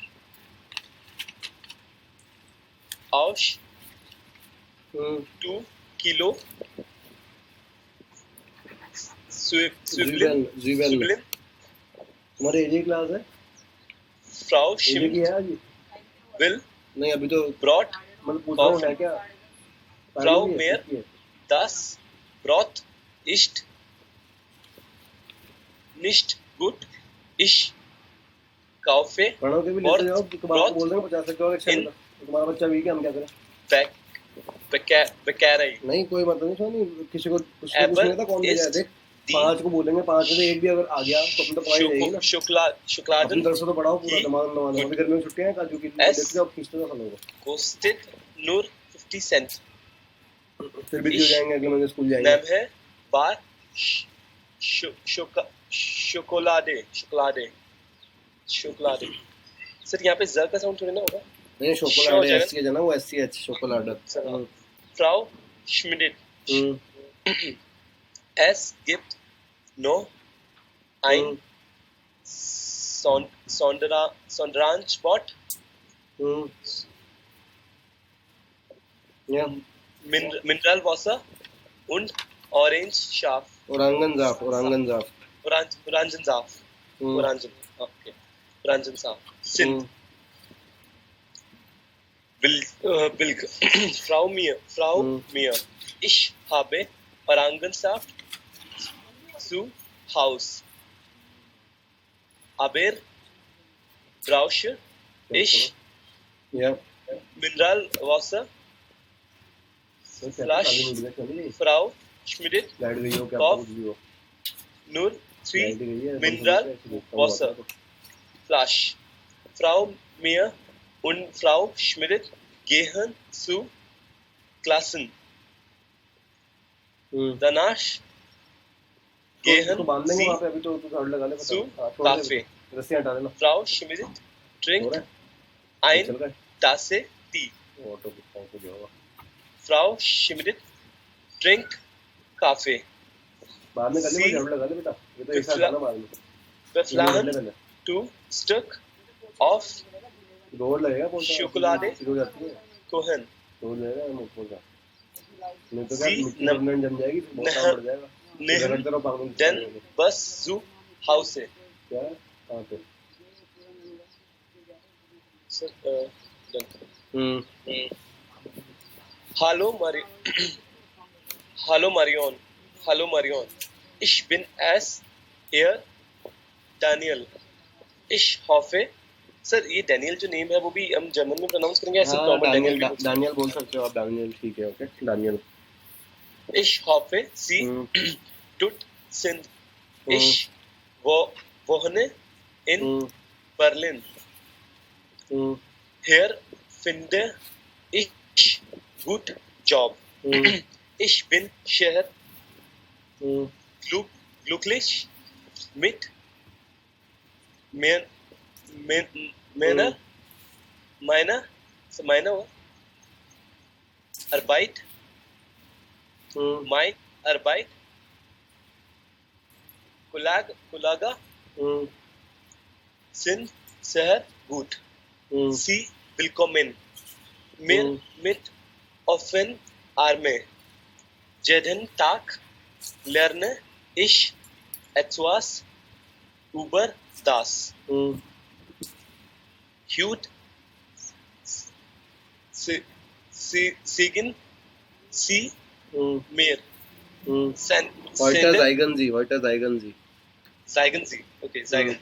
Speaker 2: aus 2 Kilo Zwiebeln.
Speaker 1: तुम्हारे एजी क्लास है?
Speaker 2: Frau
Speaker 1: एजी
Speaker 2: Schmidt
Speaker 1: की है आज?
Speaker 2: will
Speaker 1: नहीं, अभी तो
Speaker 2: brought
Speaker 1: मतलब पूछ रहा हूँ है क्या?
Speaker 2: Frau Meyer, das Brot ist nicht gut. Ich kaufe
Speaker 1: पढ़ो के भी लेते जाओ, तुम्हारा बोल रहे हो 50 और एक्शन का. तुम्हारा बच्चा वीक है, हम क्या करें?
Speaker 2: Bäckerei.
Speaker 1: नहीं, कोई मतलब नहीं. सुनो, किसी को कुछ नहीं था, कौन ले जाए. देख, 5 को बोलेंगे, 5 में से एक भी अगर आ गया तो अपन तो पढ़ाई रहेगी ना.
Speaker 2: Schokoladen
Speaker 1: अपनी तरफ से तो पढ़ाओ पूरा दिमाग लगा. अभी गर्मी में छुट्टियां हैं, काजू की देखते जाओ, खींचते जाओ लोगों को.
Speaker 2: kostet nur 50 Cent.
Speaker 1: फिर भी क्यों जाएंगे, अगले महीने स्कूल जाएंगे.
Speaker 2: नाम है बार शोकोलाडे. सर यहाँ पे ज का साउंड थोड़ी ना होगा.
Speaker 1: नहीं, शोकोलाडे एससी है ना, वो एससीएच शोकोलाडे.
Speaker 2: Frau Schmidt, es gibt noch ein Sonderansport.
Speaker 1: Ja.
Speaker 2: Mineralwasser und Orangensaft.
Speaker 1: Orangensaft.
Speaker 2: Orangensaft. Okay. Orangensaft. Sind Bilk. Frau Mir. Ich habe Orangensaft zu Haus. Aber brauche ich Mineralwasser. Flash. Frau Schmidt kauft nur 3 Mineralwasser. Flash. Frau Mir und Frau Schmidt gehen zu Klassen. Danach gehen sie zu Kaffee. Frau Schmidt trinkt eine Tasse Tee. Frau Schmidt trinkt Kaffee. Sie beflachen 2 Stück of Schokolade Cohen. Then bus zu Hause. Hallo Marion. Ich bin er Daniel. Ich hoffe. Sir ये Daniel जो name है वो भी हम German में pronounce करेंगे ऐसे normal
Speaker 1: Daniel बोल सकते हो आप. डैनियल ठीक है. Okay, Daniel.
Speaker 2: Ich hoffe Sie tut sind. Ich wohne in Berlin. Hier finde ich gut Job. Ich bin sehr glücklich mit meiner Arbeit, mein Arbeit, Kollege sind sehr gut. Sie willkommen mir mit offenen Armen. Jeden Tag lerne ich etwas über das. Heute sagen Sie mir.
Speaker 1: Heute zeigen Sie.
Speaker 2: Zeigen Sie. Okay, zeigen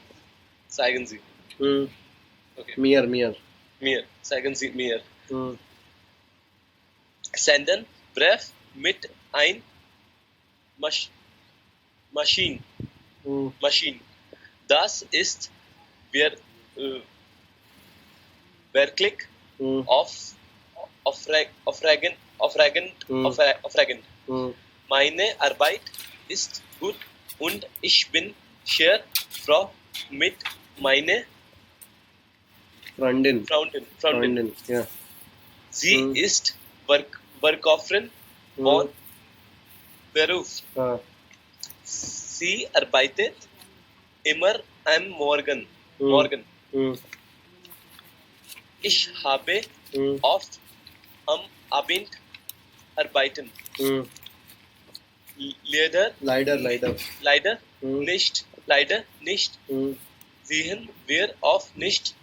Speaker 2: Sie. Okay.
Speaker 1: Mir.
Speaker 2: Zeigen Sie mir. Senden Brief mit ein Maschine. Das ist wirklich aufregend. Meine Arbeit ist gut und ich bin sehr froh mit meiner Freundin.
Speaker 1: Ja.
Speaker 2: Sie ist Workerin von Beruf. Sie arbeitet immer am Morgen. Ich habe oft am Abend arbeiten. Leider nicht. Sehen wir oft nicht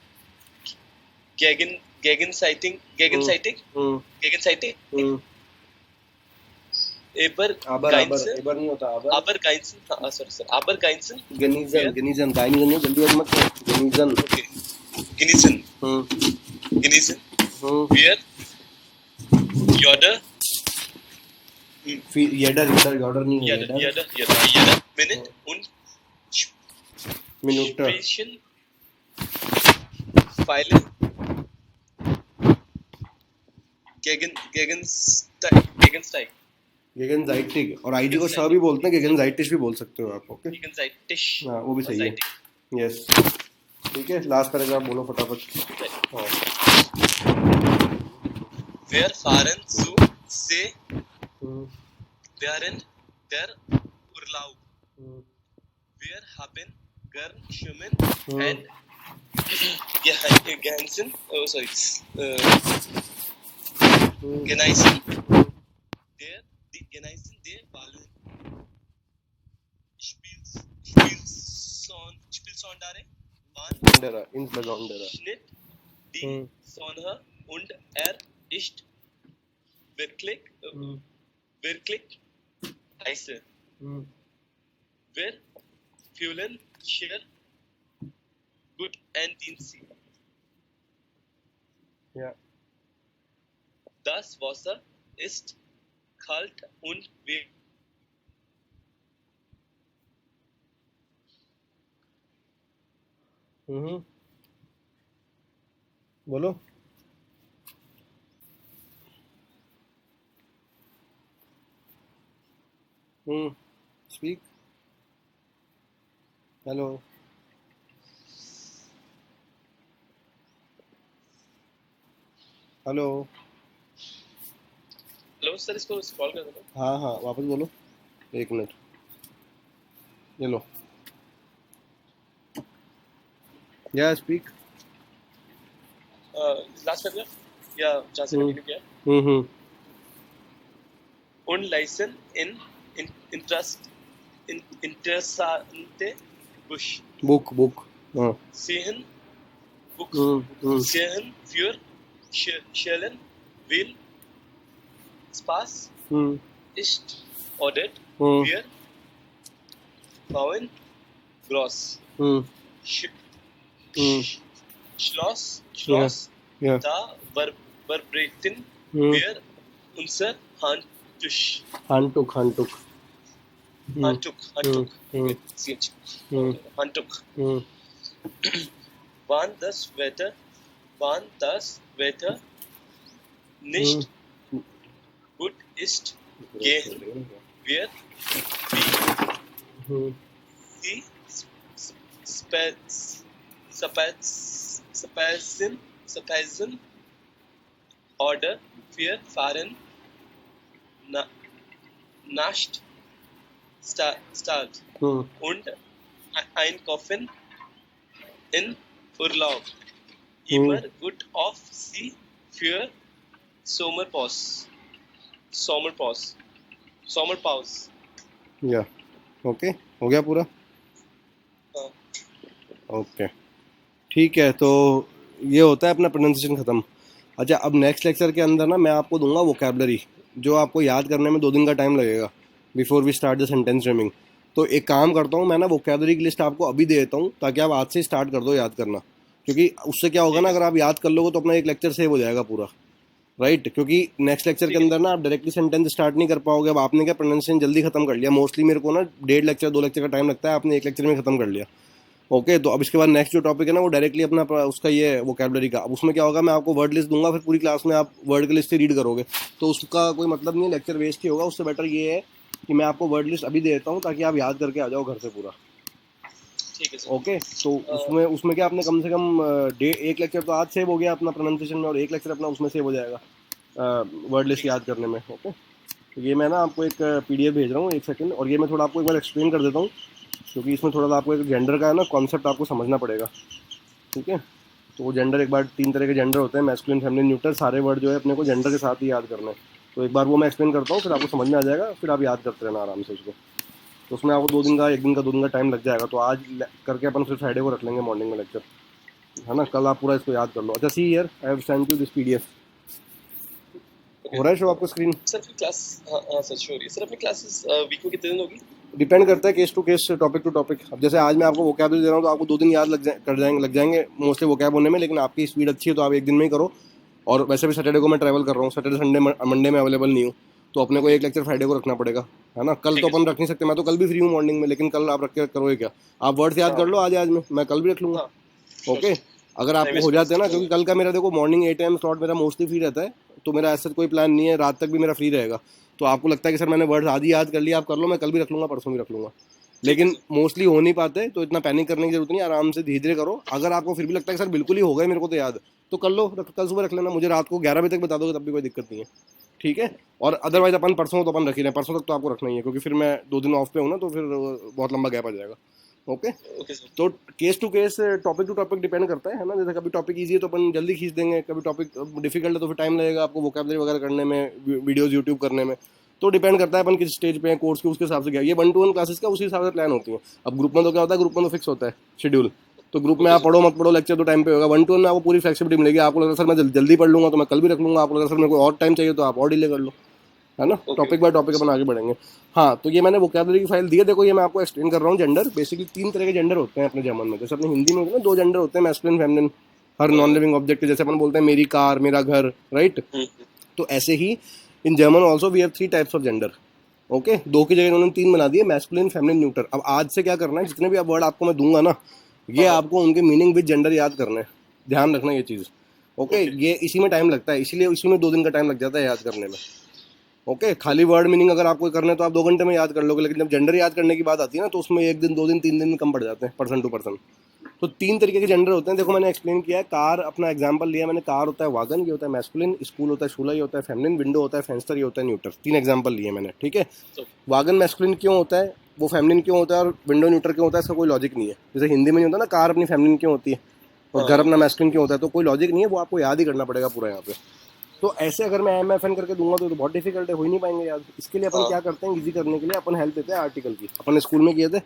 Speaker 2: gegenseitig.
Speaker 1: Aber नहीं होता
Speaker 2: aber genießen
Speaker 1: genießen नहीं जल्दी मत genießen
Speaker 2: okay genießen wir
Speaker 1: Jeder नहीं
Speaker 2: jeder Minute und
Speaker 1: Minute
Speaker 2: sprechen Pfeile
Speaker 1: gegenseitig और ID को श भी बोलते हैं gegenseitig भी बोल सकते हो आप ओके
Speaker 2: gegenseitig
Speaker 1: हाँ वो भी सही है यस ठीक है लास्ट पैराग्राफ बोलो फटाफट
Speaker 2: Wir fahren zu See während der Urlaub. Wir haben gern schwimmen und genießen der Ballon. Spielsondere waren Schnitt die Sonne und ist wirklich heiße. Wir fühlen sehr gut und intensiv.
Speaker 1: Ja.
Speaker 2: Das Wasser ist kalt und wir
Speaker 1: बोलो speak hello
Speaker 2: hello sir इसको call कर दो
Speaker 1: हाँ वापस बोलो 1 minute ये लो या speak
Speaker 2: last paragraph या जहाँ से कंटिन्यू किया und leisten in interessante
Speaker 1: book
Speaker 2: sehen für Schellen will Spaß ist oder wir bauen groß Schloss da verbreiten wir unser Handtuch. Wann das Wetter nicht gut ist, gehen wir C. Spazin. Order. Fear. Fahren. Nascht. Start. Und einkaufen in Urlaub. Immer gut auf Sie für Sommerpause.
Speaker 1: या okay, हो गया पूरा?
Speaker 2: हाँ।
Speaker 1: Okay ठीक है, तो ये होता है अपना प्रोनाउंसिएशन ख़त्म। अच्छा, अब नेक्स्ट लेक्चर के अंदर ना मैं आपको दूंगा वोकैबलरी, जो आपको याद करने में 2 दिन का टाइम लगेगा before we start the sentence framing. तो एक काम करता हूँ मैं ना, वोकैबलरी की लिस्ट आपको अभी दे देता हूँ ताकि आप आज से स्टार्ट कर दो याद करना, क्योंकि उससे क्या होगा ना, अगर आप याद कर लोगे तो अपना एक लेक्चर सेव हो जाएगा पूरा, राइट? क्योंकि नेक्स्ट लेक्चर के अंदर ना आप डायरेक्टली सेंटेंस स्टार्ट नहीं कर पाओगे। अब आपने क्या प्रोनाउंसिएशन जल्दी खत्म कर लिया, मोस्टली मेरे को ना 1.5 लेक्चर 2 लेक्चर का टाइम लगता है, आपने 1 लेक्चर में खत्म कर लिया। ओके, तो अब इसके बाद नेक्स्ट जो टॉपिक है ना वो डायरेक्टली अपना उसका ये वोकैबलरी का। अब उसमें क्या होगा, मैं आपको वर्ड लिस्ट दूंगा, फिर पूरी क्लास में आप वर्ड की लिस्ट ही रीड करोगे, तो उसका कोई मतलब नहीं है, लेक्चर वेस्ट ही होगा। उससे बेटर ये है कि मैं आपको वर्ड लिस्ट अभी दे देता हूँ ताकि आप याद करके आ जाओ घर से पूरा।
Speaker 2: ठीक है सर।
Speaker 1: ओके, तो उसमें क्या आपने कम से कम 1 लेक्चर तो आज सेव हो गया अपना प्रोनाउंसिएशन में, और 1 लेक्चर अपना उसमें सेव हो जाएगा वर्ड लिस्ट याद करने में। ओके, तो ये मैं ना आपको एक PDF भेज रहा हूँ, 1 सेकंड, और ये मैं थोड़ा आपको एक बार एक्सप्लेन कर देता हूँ, क्योंकि इसमें थोड़ा सा आपको एक जेंडर का है ना कॉन्सेप्ट आपको समझना पड़ेगा। ठीक है, तो वो जेंडर, एक बार 3 तरह के जेंडर होते हैं, मैस्कुलिन, फेमिनिन, न्यूट्रल, सारे वर्ड जो है अपने को जेंडर के साथ ही याद करना है। तो एक बार वो मैं एक्सप्लेन करता हूँ, फिर आपको समझ में आ जाएगा, फिर आप याद करते रहना आराम से उसको। तो उसमें आपको 2 दिन का 1 दिन का 2 दिन का टाइम लग जाएगा, तो आज करके अपन फिर फ्राइडे को रख लेंगे मॉर्निंग में लेक्चर, है ना? कल आप पूरा इसको याद कर लो। अच्छा, see here, I have sent you this PDF। हो रहा है शो आपको स्क्रीन?
Speaker 2: सर अपनी क्लास, हाँ सर शो हो रही है सर। अपनी क्लासेस वीक में कितने दिन होगी?
Speaker 1: डिपेंड करता है case to case, topic to topic. अब जैसे आज मैं आपको वोकैबलरी दे रहा हूँ तो आपको 2 दिन याद लग जाएंगे मोस्टली वोकैब होने में, लेकिन आपकी स्पीड अच्छी है तो आप 1 दिन में ही करो। और वैसे भी सैटरडे को मैं ट्रैवल कर रहा हूँ, सैटरडे संडे मंडे में अवेलेबल नहीं हूँ, तो अपने को 1 लेक्चर फ्राइडे को रखना पड़ेगा, है ना? कल तो अपन रख नहीं सकते, मैं तो कल भी फ्री हूँ मॉर्निंग में, लेकिन कल आप रख के करोगे क्या? आप वर्ड से याद कर लो आज में, मैं कल भी रख लूँगा। ओके, अगर आपको हो जाते हैं ना, क्योंकि कल का मेरा देखो मॉर्निंग 8 AM स्लॉट मेरा मोस्टली फ्री रहता है, तो मेरा ऐसा कोई प्लान नहीं है, रात तक भी मेरा फ्री रहेगा। तो आपको लगता है कि सर मैंने वर्ड आधी याद कर लिया, आप कर लो, मैं कल भी रख लूँगा, परसों भी रख लूँगा, लेकिन मोस्टली हो नहीं पाते, तो इतना पैनिक करने की जरूरत नहीं, आराम से धीरे धीरे करो। अगर आपको फिर भी लगता है कि सर बिल्कुल ही हो गए मेरे को तो याद, तो कर लो, कल सुबह रख लेना, मुझे रात को 11 बजे तक बता दोगे तब भी कोई दिक्कत नहीं है, ठीक है? और अदरवाइज अपन परसों तो अपन रख ही रहे हैं, परसों तक तो आपको रखना ही है, क्योंकि फिर मैं 2 दिन ऑफ पे हूँ ना, तो फिर बहुत लंबा गैप आ जाएगा। ओके, तो case to case, topic to topic depend करता है ना? जैसे कभी टॉपिक ईजी है तो अपन जल्दी खींच देंगे, कभी टॉपिक डिफिकल्ट है तो फिर टाइम लगेगा आपको वोकैबलरी वगैरह करने में, वीडियोस यूट्यूब करने में। तो डिपेंड करता है अपन किस स्टेज पे हैं कोर्स के, उसके हिसाब से क्या। ये 1-to-1 क्लासेस का उसी हिसाब से प्लान होती है। अब ग्रुप में तो क्या होता है, ग्रुप में तो फिक्स होता है शेड्यूल, तो ग्रुप में आप पढ़ो मत पढ़ो, लेक्चर तो टाइम पे होगा। 1-to-1 में आपको पूरी फ्लेक्सिबिलिटी मिलेगी। आपको लगा सर मैं जल्दी पढ़ लूँगा तो मैं कल भी रख लूँगा, आपको लगा सर मेरे को और टाइम चाहिए तो आप और डिले कर लो, है ना? टॉपिक बाय टॉपिक अपन आगे बढ़ेंगे। हाँ, तो ये मैंने वोकैबलरी की फाइल दी है, देखो ये मैं आपको एक्सप्लेन कर रहा हूँ। जेंडर बेसिकली 3 तरह के जेंडर होते हैं अपने जर्मन में। जैसे अपने हिंदी में होते हैं ना 2 जेंडर होते हैं, मैस्कुलिन फेमिनिन, हर नॉन लिविंग ऑब्जेक्ट, जैसे अपन बोलते हैं मेरी कार, मेरा घर, राइट? तो ऐसे ही in German also we have 3 types of gender. Okay, 2 की जगह इन्होंने 3 बना दिए, मैस्कुलिन, फेमिनिन, न्यूट्रल। अब आज से क्या करना है, जितने भी वर्ड आपको मैं दूंगा ना, ये आपको उनके मीनिंग विद जेंडर याद करना है, ध्यान रखना ये चीज़। ओके, ये इसी में टाइम लगता है, इसीलिए इसी में 2 दिन का टाइम लग जाता है याद करने में। ओके, खाली वर्ड मीनिंग अगर आपको करना है तो आप 2 घंटे में याद कर लोगे, लेकिन जब जेंडर याद करने की बात आती है ना, तो उसमें 1 दिन 2 दिन 3 दिन कम पड़ जाते हैं पर्सन टू पर्सन। तो 3 तरीके के जेंडर होते हैं, देखो मैंने एक्सप्लेन किया है। कार, अपना एग्जांपल लिया मैंने, कार होता है वागन, ये होता है मैस्कुलिन, स्कूल होता है शूला, ये होता है फेमिनिन, विंडो होता है फेंस्टर, ये होता है न्यूट्रल। 3 एग्जांपल लिए मैंने, ठीक है? वागन मैस्कुलिन क्यों होता है, वो फेमिनिन क्यों होता है, और विंडो न्यूट्रल क्यों होता है, इसका कोई लॉजिक नहीं है। जैसे हिंदी में नहीं होता ना, कार अपनी फेमिनिन क्यों होती है और घर अपना मैस्कुलिन क्यों होता है, तो कोई लॉजिक नहीं है, वो आपको याद ही करना पड़ेगा पूरा यहाँ पे। तो ऐसे अगर मैं MFN करके दूंगा तो बहुत डिफिकल्ट है, हो ही नहीं पाएंगे याद। इसके लिए अपन क्या करते हैं, इजी करने के लिए अपन हेल्प देते हैं आर्टिकल की। अपन स्कूल में किए थे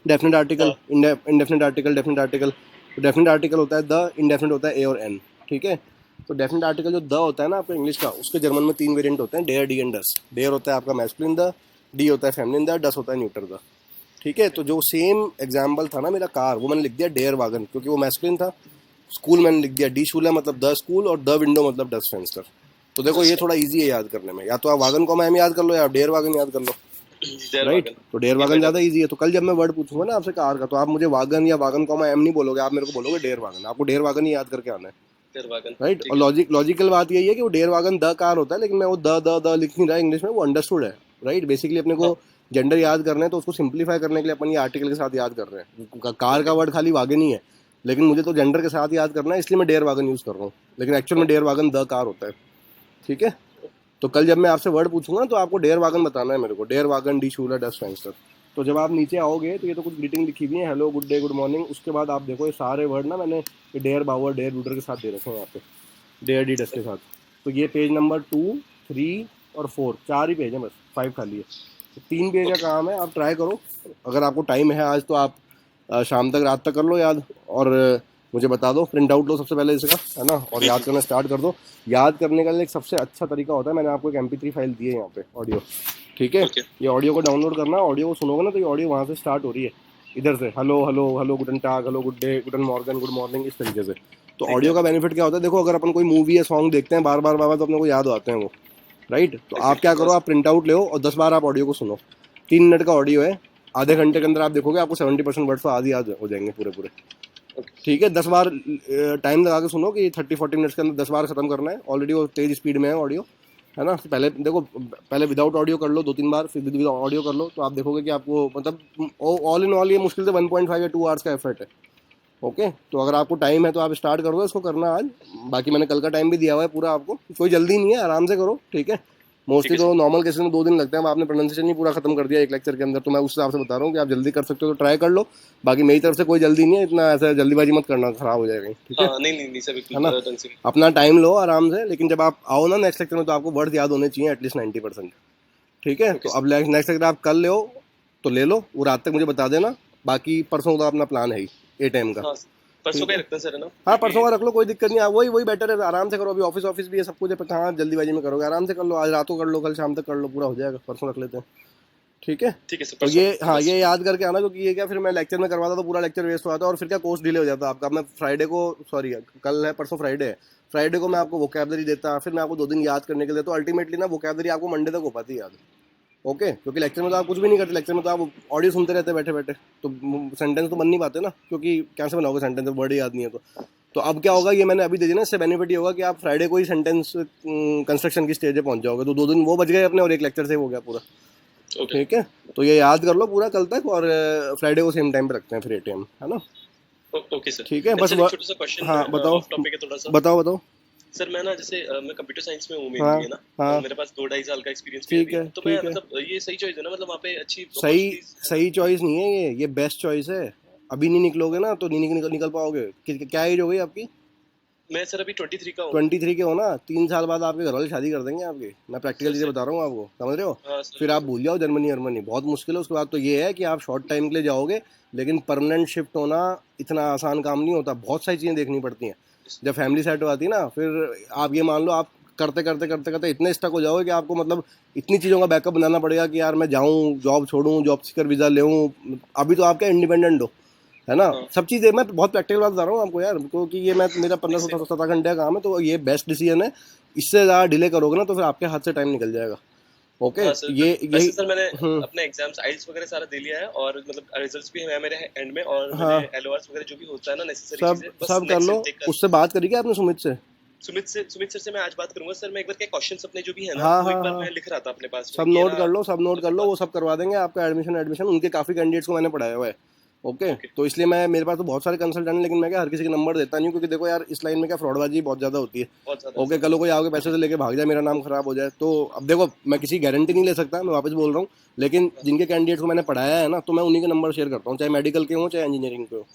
Speaker 1: definite article, indefinite article, definite article. तो डेफिनेट आर्टिकल होता है द, इंडेफिनेट होता है ए और एन, ठीक है? तो डेफिनेट आर्टिकल जो द होता है ना आपका इंग्लिश का, उसके जर्मन में 3 वेरिएंट होते हैं, डेयर, डी एंड डस। डेयर होता है आपका मैस्कुलिन द, डी होता है फेमिनिन द, डस होता है न्यूट्रल द, ठीक है? तो जो सेम एग्जाम्पल था ना मेरा कार, वो मैंने लिख दिया डेयर वागन, क्योंकि वो मैस्कुलिन था। स्कूल मैंने लिख दिया डी शूला, मतलब द स्कूल, और द विंडो मतलब डस फेंस्टर। तो देखो ये थोड़ा इजी है याद करने में, या तो आप वागन को मैम याद कर लो या आप डेयर वागन याद कर लो, राइट? तो डेयर वागन ज़्यादा इजी है। तो कल जब मैं वर्ड पूछूंगा ना आपसे कार का, तो आप मुझे वागन या वागन को मैं एम नहीं बोलोगे, आप मेरे को बोलोगे डेयर वागन। आपको डेयर वागन ही याद करके आना है, राइट? और लॉजिकल बात यही है कि वो डेयर वागन द कार होता है, लेकिन मैं वो द लिख नहीं रहा इंग्लिश में, वो अंडरस्टूड है, राइट? बेसिकली अपने को जेंडर याद करना है तो उसको सिंप्लीफाई करने के लिए अपन ये आर्टिकल के साथ याद कर रहे हैं। कार का वर्ड खाली वागन ही है, लेकिन मुझे तो जेंडर के साथ याद करना है, इसलिए मैं डेयर वागन यूज़ कर रहा हूँ, लेकिन एक्चुअल में डेयर वागन द कार होता है। ठीक है, तो कल जब मैं आपसे वर्ड पूछूंगा तो आपको डेयर वागन बताना है मेरे को, डेयर वागन डी शूलर डस फेंस्टर। तो जब आप नीचे आओगे तो ये तो कुछ ग्रीटिंग लिखी हुई है, hello, good day, good morning. उसके बाद आप देखो ये सारे वर्ड ना मैंने ये डेयर बावर, डेयर रूडर के साथ दे रखे हैं यहाँ पे, डेयर डी डस के साथ। तो ये पेज नंबर 2, 3 और 4, 4 ही पेज है, बस 5 खाली है। तो 3 पेज का काम है, आप ट्राई करो। अगर आपको टाइम है आज तो आप शाम तक, रात तक कर लो याद, और मुझे बता दो, प्रिंट आउट लो सबसे पहले इसका, है ना, और याद करना स्टार्ट कर दो। याद करने का एक सबसे अच्छा तरीका होता है, मैंने आपको एक MP3 फाइल दी है यहाँ पे ऑडियो। ठीक है, ये ऑडियो को डाउनलोड करना, ऑडियो को सुनोगे ना तो ये ऑडियो वहाँ से स्टार्ट हो रही है, इधर से, हेलो हेलो हेलो, गुडन टाग, हेलो, गुड डे, गुडन मॉर्गन, गुड मॉर्निंग, इस तरीके से। तो ऑडियो का बेनिफिट क्या होता है, देखो अगर अपन कोई मूवी या सॉन्ग देखते हैं बार बार तो अपने को याद आते हैं वो, राइट। तो आप क्या करो, आप प्रिंट आउट ले और 10 बार आप ऑडियो को सुनो। 3 मिनट का ऑडियो है, आधे घंटे के अंदर आप देखोगे आपको 70% वर्ड्स तो आधी याद हो जाएंगे पूरे। ठीक है, 10 बार टाइम लगा के सुनो कि 30-40 मिनट्स के अंदर 10 बार खत्म करना है। ऑलरेडी वो तेज स्पीड में है ऑडियो, है ना। पहले देखो, पहले विदाउट ऑडियो कर लो 2-3 बार, फिर विद ऑडियो कर लो, तो आप देखोगे कि आपको मतलब ऑल इन ऑल ये मुश्किल से 1.5 या 2 आवर्स का एफर्ट है। ओके, तो अगर आपको टाइम है तो आप स्टार्ट कर दो इसको करना आज। बाकी मैंने कल का टाइम भी दिया हुआ है पूरा आपको, कोई जल्दी नहीं है, आराम से करो। ठीक है, मोस्टली तो नॉर्मल केसेस में 2 दिन लगते हैं। अब आपने प्रोनाउंसिएशन ही पूरा खत्म कर दिया एक लेक्चर के अंदर, तो मैं उस हिसाब से बता रहा हूँ कि आप जल्दी कर सकते हो तो ट्राई कर लो। बाकी मेरी तरफ से कोई जल्दी नहीं है, इतना ऐसा जल्दीबाजी मत करना, खराब हो जाएगा। ठीक है,
Speaker 2: नहीं सर,
Speaker 1: है ना, अपना टाइम लो आराम से। लेकिन जब आप आओ ना नेक्स्ट लेक्चर में तो आपको वर्ड्स याद होने चाहिए एटलीस्ट 90%। ठीक है, तो अब नेक्स्ट लेक्चर आप कल ले हो तो ले लो, वो रात तक मुझे बता देना। बाकी परसों का अपना प्लान है ही ए टाइम का,
Speaker 2: परसों का रखते हैं सर, है ना।
Speaker 1: हाँ, परसों का रख लो, कोई दिक्कत नहीं है, वही बेटर है, आराम से करो। अभी ऑफिस भी है, सब कुछ है, कहाँ जल्दीबाजी में करोगे, आराम से कर लो, आज रात को कर लो, कल शाम तक कर लो, पूरा हो जाएगा, परसों रख लेते हैं। ठीक है सर, तो ये, हाँ, ये याद करके आना, क्योंकि ये क्या फिर मैं लेक्चर में करवाता तो पूरा लेक्चर वेस्ट हुआ था, और फिर क्या कोर्स डिले हो जाता आपका। मैं फ्राइडे को, सॉरी कल है, परसों फ्राइडे है, फ्राइडे को मैं आपको वोकैबलरी देता, फिर मैं आपको 2 दिन याद करने के लिए, तो अल्टीमेटली ना वोकैबलरी आपको मंडे तक हो पाती है याद। ओके, क्योंकि लेक्चर में तो आप कुछ भी नहीं करते, लेक्चर में तो आप ऑडियो सुनते रहते बैठे बैठे, तो सेंटेंस तो बन नहीं पाते ना, क्योंकि कैसे बनाओगे सेंटेंस, वर्ड याद नहीं है। तो अब क्या होगा, ये मैंने अभी दे दिया ना, इससे बेनिफिट ये होगा कि आप फ्राइडे को ही सेंटेंस कंस्ट्रक्शन की स्टेज पे पहुंच जाओगे, तो 2 दिन वो बच गए अपने, और एक लेक्चर से हो गया पूरा। ठीक है, तो ये याद कर लो पूरा कल तक, और फ्राइडे को सेम टाइम पे रखते हैं फिर ATM, है ना।
Speaker 2: ओके सर,
Speaker 1: ठीक है, बस हाँ, बताओ
Speaker 2: सर। मैं ना जैसे मैं कंप्यूटर साइंस में हूँ मेनली, है ना।
Speaker 1: हाँ,
Speaker 2: मेरे पास 2-2.5 साल का एक्सपीरियंस
Speaker 1: ठीक है,
Speaker 2: तो मैं मतलब ये सही चॉइस है ना, मतलब वहाँ पे अच्छी
Speaker 1: सही चॉइस नहीं है ये बेस्ट चॉइस है। अभी नहीं निकलोगे ना तो नहीं निकल पाओगे। क्या एज हो गई आपकी?
Speaker 2: मैं सर अभी 23 का हूँ।
Speaker 1: 23 के हो ना, 3 साल बाद आपके घर वाले शादी कर देंगे आपकी, मैं प्रैक्टिकल चीज़ें बता रहा हूँ आपको, समझ रहे हो। फिर आप भूल जाओ जर्मनी बहुत मुश्किल है। उसके बाद तो ये है कि आप शॉर्ट टाइम के लिए जाओगे, लेकिन परमानेंट शिफ्ट होना इतना आसान काम नहीं होता, बहुत सारी चीज़ें देखनी पड़ती हैं। जब फैमिली सेट हो जाती है ना, फिर आप ये मान लो आप करते इतने स्टक हो जाओगे कि आपको मतलब इतनी चीज़ों का बैकअप बनाना पड़ेगा कि यार मैं जाऊँ, जॉब छोड़ूँ, जॉब सीकर वीज़ा लेऊँ। अभी तो आप क्या इंडिपेंडेंट हो, है ना। सब चीज़ें मैं बहुत प्रैक्टिकल बात बता रहा हूँ आपको यार, क्योंकि ये मैं मेरा 15-17 घंटे का काम है, तो ये बेस्ट डिसीजन है। इससे ज़्यादा डिले करोगे ना तो फिर आपके हाथ से टाइम निकल जाएगा। ओके, यही
Speaker 2: सर मैंने अपने एग्जाम्स आइल्स वगैरह सारा दे लिया है, और मतलब रिजल्ट्स भी है मेरे एंड में, और मैंने LORs वगैरह जो भी होता है ना नेसेसरी चीजें
Speaker 1: सब कर लो। उससे बात करी क्या आपने सुमित सर से मैं आज बात करूंगा सर। मैं एक बार के क्वेश्चंस अपने जो भी है ना, वो एक बार मैं लिख रहा था अपने पास, सब नोट कर लो, वो सब करवा देंगे आपका एडमिशन। उनके काफी कैंडिडेट्स को मैंने पढ़ाया हुआ है। ओके, तो इसलिए मेरे पास तो बहुत सारे कंसल्टेंट हैं, लेकिन मैं क्या हर किसी के नंबर देता नहीं हूँ, क्योंकि देखो यार इस लाइन में क्या फ्रॉडबाजी बहुत ज़्यादा होती है। ओके, कल कोई आगे पैसे से लेके भाग जाए, मेरा नाम खराब हो जाए, तो अब देखो मैं किसी गारंटी नहीं ले सकता, मैं वापस बोल रहा हूँ, लेकिन जिनके कैंडिडेट्स को मैंने पढ़ाया है ना, तो मैं उन्हीं के नंबर शेयर करता हूँ, चाहे मेडिकल के हों चाहे इंजीनियरिंग के हो।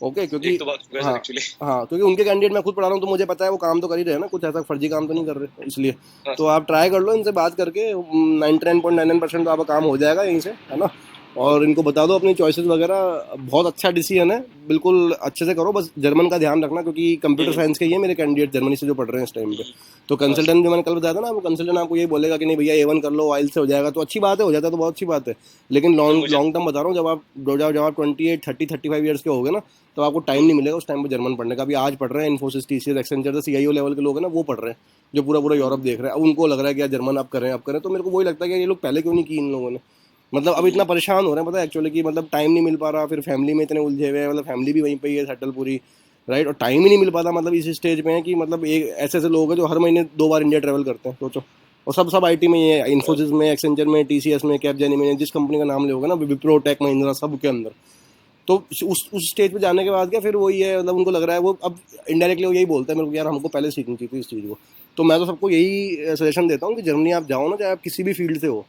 Speaker 1: ओके, क्योंकि क्योंकि उनके कैंडिडेट मैं खुद पढ़ा रहा हूँ, तो मुझे पता है वो काम तो कर ही रहे हैं ना, कुछ ऐसा फर्जी काम तो नहीं कर रहे, इसलिए तो आप ट्राई कर लो इनसे बात करके, 99.99% तो आपका काम हो जाएगा यहीं से, है ना। और इनको बता दो अपनी चॉइसेस वगैरह, बहुत अच्छा डिसीजन है, बिल्कुल अच्छे से करो। बस जर्मन का ध्यान रखना, क्योंकि कंप्यूटर साइंस के ये मेरे कैंडिडेट जर्मनी से जो पढ़ रहे हैं इस टाइम पे, तो कंसल्टेंट जो मैंने कल बताया था ना, वो कंसल्टेंट आपको ये बोलेगा कि नहीं भैया A1 कर लो, आइल से हो जाएगा, तो अच्छी बात है, हो जाता है तो बहुत अच्छी बात है। लेकिन लॉन्ग टर्म बता रहा हूँ, जब आप 28, 30, 35 ईयर्स के हो गए ना, तो आपको टाइम नहीं मिलेगा उस टाइम पर जर्मन पढ़ने का। अभी आज पढ़ रहे हैं Infosys, TCS, Accenture, CIO level के लोग हैं ना, वो पढ़ रहे हैं, जो पूरा यूरोप देख रहे हैं। अब उनको लग रहा है कि यार जर्मन अब करें। तो मेरे को वही लगता है कि ये लोग पहले क्यों नहीं की इन लोगों ने, मतलब अब इतना परेशान हो रहे हैं, पता है एक्चुअली, कि मतलब टाइम नहीं मिल पा रहा, फिर फैमिली में इतने उलझे हुए हैं, मतलब फैमिली भी वहीं पे ही है सेटल पूरी, राइट, और टाइम ही नहीं मिल पाता। मतलब इस स्टेज पे है कि मतलब एक ऐसे लोग हैं जो हर महीने 2 बार इंडिया ट्रैवल करते हैं, सोचो, और सब आईटी में ये इन्फोसिस में, एक्सेंचर में, टीसीएस में, कैपजेनी में, जिस कंपनी का नाम लोगे ना, विप्रो, टेक महिंद्रा, सब के अंदर। तो उस स्टेज पे जाने के बाद क्या फिर वही है, मतलब उनको लग रहा है वो अब इनडायरेक्टली वो यही बोलता है मेरे को यार हमको पहले सीखनी चाहिए इस चीज़ को। तो मैं तो सबको यही सजेशन देता हूँ कि जर्मनी आप जाओ ना, चाहे आप किसी भी फील्ड से हो,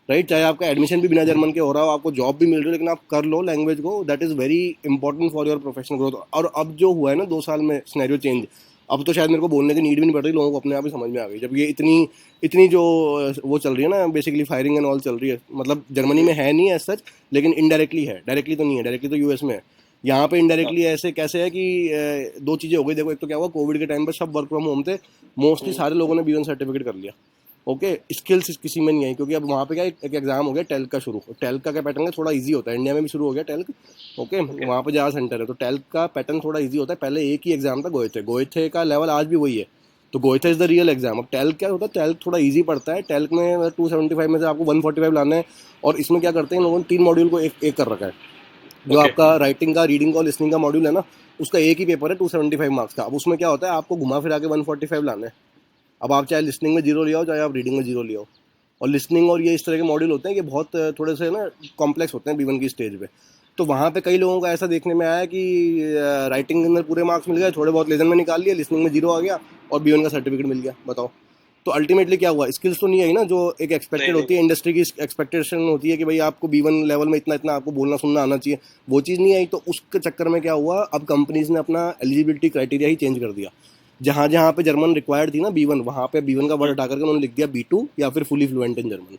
Speaker 1: राइट, चाहे आपका एडमिशन भी बिना जर्मन के हो रहा हो, आपको जॉब भी मिल रही है, लेकिन आप कर लो लैंग्वेज को, that is very important for your professional growth. और अब जो हुआ है ना 2 साल में सिनेरियो चेंज, अब तो शायद मेरे को बोलने की नीड भी नहीं पड़ रही, लोगों को अपने आप ही समझ में आ गई, जब ये इतनी जो वो चल रही है ना बेसिकली फायरिंग एंड ऑल चल रही है, मतलब जर्मनी में है नहीं एज सच, लेकिन इनडायरेक्टली है, डायरेक्टली तो नहीं है, डायरेक्टली तो यूएस में है। यहाँ पे इनडायरेक्टली ऐसे कैसे है कि 2 चीज़ें हो गई। देखो, एक तो क्या हुआ, कोविड के टाइम पर सब वर्क फ्रॉम होम थे, मोस्टली सारे लोगों ने B1 सर्टिफिकेट कर लिया। ओके, स्किल्स किसी में नहीं आई, क्योंकि अब वहाँ पे क्या एक एग्जाम हो गया टेल्क का शुरू। टेल्क का क्या पैटर्न है, थोड़ा इजी होता है, इंडिया में भी शुरू हो गया टेल्क। ओके, वहाँ पे जहाँ सेंटर है, तो टेल्क का पैटर्न थोड़ा इजी होता है। पहले एक ही एग्जाम था गोएथे का लेवल, आज भी वही है, तो Goethe is the real exam. अब टेल्क क्या होता है, टेल्क थोड़ा ईजी पड़ता है। टेल्क में 275 में से आपको 145 लाना है, और इसमें क्या करते हैं लोगों ने 3 मॉड्यूल को एक कर रखा है। जो आपका राइटिंग का, रीडिंग का और लिसनिंग का मॉड्यूल है ना, उसका एक ही पेपर है 275 मार्क्स का। अब उसमें क्या होता है, आपको घुमा फिरा के 145 लाना है। अब आप चाहे लिसनिंग में 0 ले आओ, चाहे आप रीडिंग में 0 ले आओ। और लिसनिंग और ये इस तरह के मॉड्यूल होते हैं कि बहुत थोड़े से ना कॉम्प्लेक्स होते हैं B1 की स्टेज पे। तो वहाँ पे कई लोगों का ऐसा देखने में आया कि राइटिंग के अंदर पूरे मार्क्स मिल गए, थोड़े बहुत लेजन में निकाल लिए, लिसनिंग में 0 आ गया और B1 का सर्टिफिकेट मिल गया। बताओ, तो अल्टीमेटली क्या हुआ, स्किल्स तो नहीं आई ना, जो एक एक्सपेक्टेड होती है, इंडस्ट्री की एक्सपेक्टेशन होती है कि भाई आपको B1 लेवल में इतना इतना आपको बोलना सुनना आना चाहिए, वो चीज़ नहीं आई। तो उसके चक्कर में क्या हुआ, अब कंपनीज ने अपना एलिजिबिलिटी क्राइटेरिया ही चेंज कर दिया। जहाँ जहाँ पे जर्मन रिक्वायर्ड थी ना B1, वहाँ पे B1 का वर्ड हटा करके उन्होंने लिख दिया B2 या फिर फुली फ्लुएंट इन जर्मन।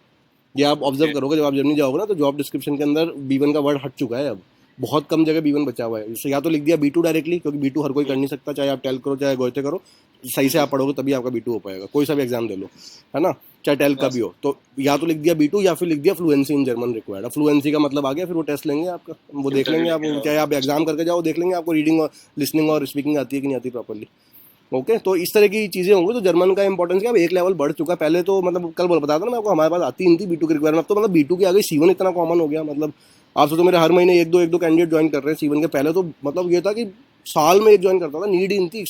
Speaker 1: ये आप ऑब्जर्व करोगे जब आप जर्मनी जाओगे ना, तो जॉब डिस्क्रिप्शन के अंदर B1 का वर्ड हट चुका है। अब बहुत कम जगह B1 बचा हुआ है, इससे या तो लिख दिया B2 डायरेक्टली, क्योंकि B2 हर कोई कर नहीं सकता, चाहे आप टेल्क करो चाहे गोएथे करो, सही से आप पढ़ोगे तभी आपका B2 हो पाएगा, कोई सा भी एग्जाम दे लो, है ना, चाहे टेल्क का भी हो। तो या तो लिख दिया B2 या फिर लिख दिया फ्लुएंसी इन जर्मन रिक्वायर्ड। अब फ्लुएंसी का मतलब आ गया, फिर वो टेस्ट लेंगे आपका, वो देख लेंगे आप, चाहे आप एग्जाम करके जाओ, देख लेंगे आपको रीडिंग और लिसनिंग और स्पीकिंग आती है कि नहीं आती प्रॉपरली। ओके, तो इस तरह की चीज़ें होंगी। तो जर्मन का इंपॉर्टेंस क्या, अब एक लेवल बढ़ चुका है। पहले तो मतलब कल बता था ना मैं आपको, हमारे पास आती नहीं थी B2 की रिक्वायरमेंट, अब तो मतलब B2 की आ गई, C1 इतना कॉमन हो गया। मतलब आप सोचो, मेरे हर महीने एक दो कैंडिडेट ज्वाइन कर रहे हैं C1 के। पहले तो मतलब ये था कि साल में एक ज्वाइन करता था, नीड ही नहीं थी,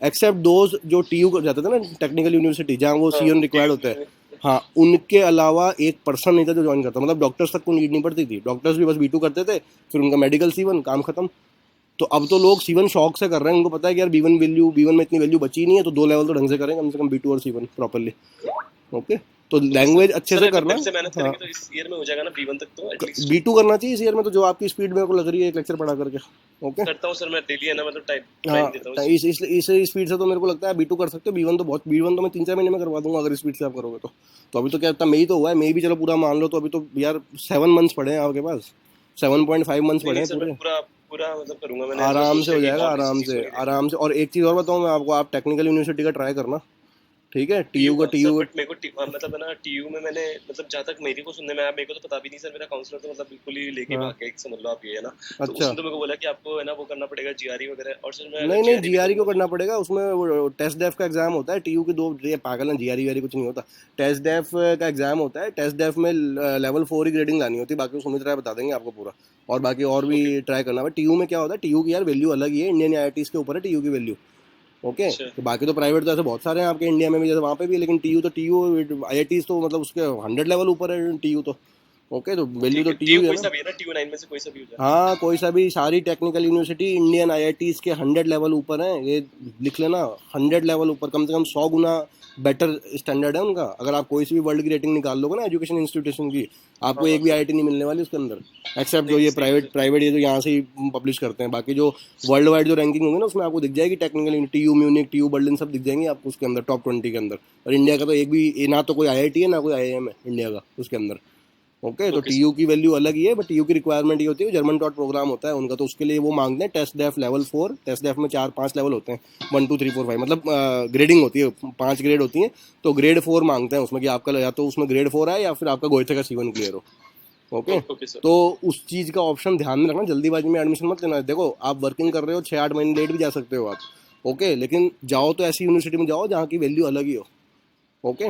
Speaker 1: एक्सेप्ट दोज जो TU जाते थे ना, टेक्निकल यूनिवर्सिटी, जहाँ वो C1 रिक्वायर्ड होता है, हाँ, उनके अलावा एक पर्सन नहीं था जो ज्वाइन करता। मतलब डॉक्टर्स तक को नीड नहीं पड़ती थी, डॉक्टर्स भी बस B2 करते थे, फिर उनका मेडिकल C1, काम खत्म। तो अब तो लोग C1 शौक से कर रहे हैं, उनको पता है कि यार B1 में इतनी वैल्यू बची नहीं है, तो 2 लेवल तो ढंग से करें, कम से कम B2 और C1 प्रॉपरली। ओके, तो लैंग्वेज अच्छे से करना,
Speaker 2: से मेहनत करेंगे तो इस ईयर में हो जाएगा ना B1 तक, तो एटलीस्ट
Speaker 1: B2 करना चाहिए इस ईयर में। तो जो आपकी स्पीड मेरे को लग रही है एक लेक्चर पढ़ा करके, ओके
Speaker 2: करता हूँ सर मैं डेली, है ना, मतलब टाइम
Speaker 1: हाँ,
Speaker 2: देता हूँ
Speaker 1: इस स्पीड से तो मेरे को लगता है B2 कर सकते हो। B1 तो मैं 3-4 महीने में करवा दूंगा अगर स्पीड से आप करोगे तो अभी तो क्या इतना मई तो हुआ है, मई भी चलो पूरा मान लो, तो अभी तो यार 7 मंथ्स पड़े हैं आपके पास, 7.5 मंथ्स पड़े हैं
Speaker 2: पूरा मतलब करूंगा मैंने,
Speaker 1: आराम से हो जाएगा, आराम से। और एक चीज़ और बताऊँ मैं आपको, आप टेक्निकल यूनिवर्सिटी का ट्राई करना, ठीक है। TU
Speaker 2: बट मेरे को मतलब है ना, TU में मैंने मतलब जहाँ तक मेरे को सुनने में आया, मेरे को तो पता भी नहीं सर, मेरा काउंसलर तो मतलब बिल्कुल ही लेके भाग गया, समझ लो आप ये, है ना। तो उसने तो मेरे को बोला कि आपको है ना वो करना पड़ेगा GRE वगैरह, और सर मैं
Speaker 1: नहीं GRE क्यों करना पड़ेगा, उसमें वो टेस्ट डेफ का एग्जाम होता है। TU के 2 ये पागल है, GRE कुछ नहीं होता, टेस्ट डेफ का एग्जाम होता है। टेस्ट डेफ में लेवल 4 ही ग्रेडिंग लानी होती है, बाकी सुमित राय बता देंगे आपको पूरा, और बाकी और भी ट्राई करना है। TU में क्या होता है, TU की यार वैल्यू अलग ही है, इंडियन IITs के ऊपर है TU की वैल्यू। ओके, तो बाकी तो प्राइवेट तो ऐसे बहुत सारे हैं आपके इंडिया में भी, जैसे वहाँ पे भी, लेकिन TU IITs तो मतलब उसके 100 लेवल ऊपर है TU तो। ओके, तो वैल्यू तो TU है ना,
Speaker 2: TU9 में से कोई सा भी हो जाए,
Speaker 1: हाँ कोई सा भी, सारी टेक्निकल यूनिवर्सिटी इंडियन IITs के 100 लेवल ऊपर हैं, ये लिख लेना, 100 लेवल ऊपर, कम से कम 100 गुना बेटर स्टैंडर्ड है उनका। अगर आप कोई सी भी वर्ल्ड की रेटिंग निकाल लोगे ना एजुकेशन इंस्टीट्यूशन की, आपको एक भी IIT नहीं मिलने वाली उसके अंदर, एक्सेप्ट जो ये प्राइवेट ये जो यहाँ से ही पब्लिश करते हैं। बाकी जो वर्ल्ड वाइड जो रैंकिंग होगी ना, उसमें आपको दिख जाएगी technical university, TU Munich, TU Berlin, सब दिख जाएंगे आपको उसके अंदर टॉप 20 के अंदर। और इंडिया का तो एक भी ना तो कोई IIT है ना कोई IIM है इंडिया का उसके अंदर। ओके, तो TU की वैल्यू अलग ही है, बट TU की रिक्वायरमेंट ये होती है, जर्मन टॉट प्रोग्राम होता है उनका, तो उसके लिए वो मांगते हैं टेस्ट डेफ लेवल 4। टेस्ट डेफ में 4-5 लेवल होते हैं, 1 2 3 4 5, मतलब ग्रेडिंग होती है, 5 ग्रेड होती हैं, तो ग्रेड 4 मांगते हैं उसमें कि आपका या तो उसमें ग्रेड 4 है या फिर आपका गोएथे का C1 क्लियर हो। ओके, तो उस चीज़ का ऑप्शन ध्यान में रखना, जल्दीबाजी में एडमिशन मत लेना। देखो, आप वर्किंग कर रहे हो, 6-8 महीने लेट भी जा सकते हो आप, ओके, लेकिन जाओ तो ऐसी यूनिवर्सिटी में जाओ जहाँ की वैल्यू अलग ही हो। ओके,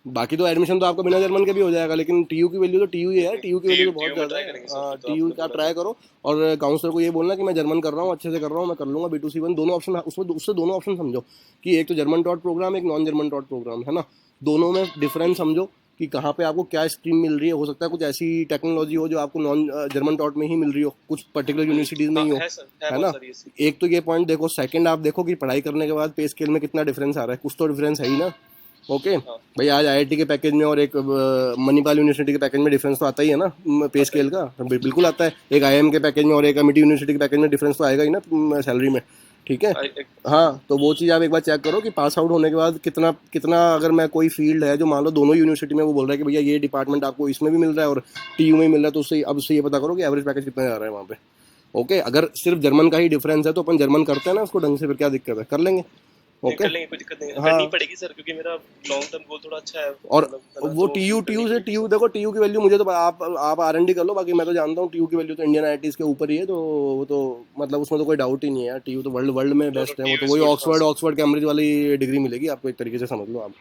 Speaker 1: बाकी तो एडमिशन तो आपका बिना जर्मन के भी हो जाएगा, लेकिन TU की वैल्यू तो TU ही है, TU की वैल्यू तो बहुत ज़्यादा है। TU का ट्राई करो, और काउंसलर को ये बोलना कि मैं जर्मन कर रहा हूँ, अच्छे से कर रहा हूँ, मैं कर लूँगा B2 C1, दोनों ऑप्शन, उसमें उससे दोनों ऑप्शन समझो कि एक तो जर्मन टॉट प्रोग्राम, एक नॉन जर्मन टॉट प्रोग्राम, है ना। दोनों में डिफरेंस समझो कि कहाँ पे आपको क्या स्ट्रीम मिल रही है। हो सकता है कुछ ऐसी टेक्नोलॉजी हो जो आपको नॉन जर्मन टॉट में ही मिल रही हो, कुछ पर्टिकुलर यूनिवर्सिटीज़ में ही हो,
Speaker 2: है सर, है
Speaker 1: है
Speaker 2: बहुत
Speaker 1: ना।
Speaker 2: सारी ऐसी।
Speaker 1: एक तो ये पॉइंट देखो। सेकंड आप देखो कि पढ़ाई करने के बाद पे स्केल में कितना डिफरेंस आ रहा है, कुछ तो डिफरेंस है ही ना। ओके
Speaker 2: हाँ,
Speaker 1: भाई, आज आईआईटी के पैकेज में और एक मणिपाल यूनिवर्सिटी के पैकेज में डिफरेंस तो आता ही है ना, पे स्केल का बिल्कुल आता है। एक आईएम के पैकेज में और एक अमिटी यूनिवर्सिटी के पैकेज में डिफरेंस तो आएगा ही ना सैलरी में, ठीक है। हाँ, तो वो चीज़ आप एक बार चेक करो कि पास आउट होने के बाद कितना कितना, अगर मैं कोई फील्ड है जो मान लो दोनों यूनिवर्सिटी में वो बोल रहा है कि भैया ये डिपार्टमेंट आपको इसमें भी मिल रहा है और टीयू में भी मिल रहा है, तो उससे अब उससे ये पता करो कि एवरेज पैकेज कितना जा रहा है वहाँ पे। ओके, अगर सिर्फ जर्मन का ही डिफरेंस है तो अपन जर्मन करते हैं ना उसको ढंग से, फिर क्या दिक्कत है, कर लेंगे। ओके
Speaker 2: कर लेंगे, कोई दिक्कत नहीं है।
Speaker 1: हाँ,
Speaker 2: करनी पड़ेगी सर, क्योंकि मेरा लॉन्ग टर्म गोल थोड़ा अच्छा है,
Speaker 1: और
Speaker 2: मतलब है ना,
Speaker 1: वो
Speaker 2: तो
Speaker 1: टीयू
Speaker 2: करनी
Speaker 1: से
Speaker 2: पड़ेगी
Speaker 1: टीयू
Speaker 2: सर।
Speaker 1: देखो, टीयू की वैल्यू मुझे तो आप आरएनडी कर लो, बाकी मैं तो जानता हूँ टीयू की वैल्यू तो इंडियन आईआईटीज के ऊपर ही है, तो वो तो मतलब उसमें तो कोई डाउट ही नहीं है यार। टीयू तो वर्ल्ड वर्ल्ड में बेस्ट है, वो तो
Speaker 2: TU is
Speaker 1: वही
Speaker 2: good, हाँ
Speaker 1: ऑक्सफोर्ड
Speaker 2: सर।
Speaker 1: ऑक्सफोर्ड कैम्ब्रिज वाली डिग्री मिलेगी आपको, एक तरीके से समझ लो आप।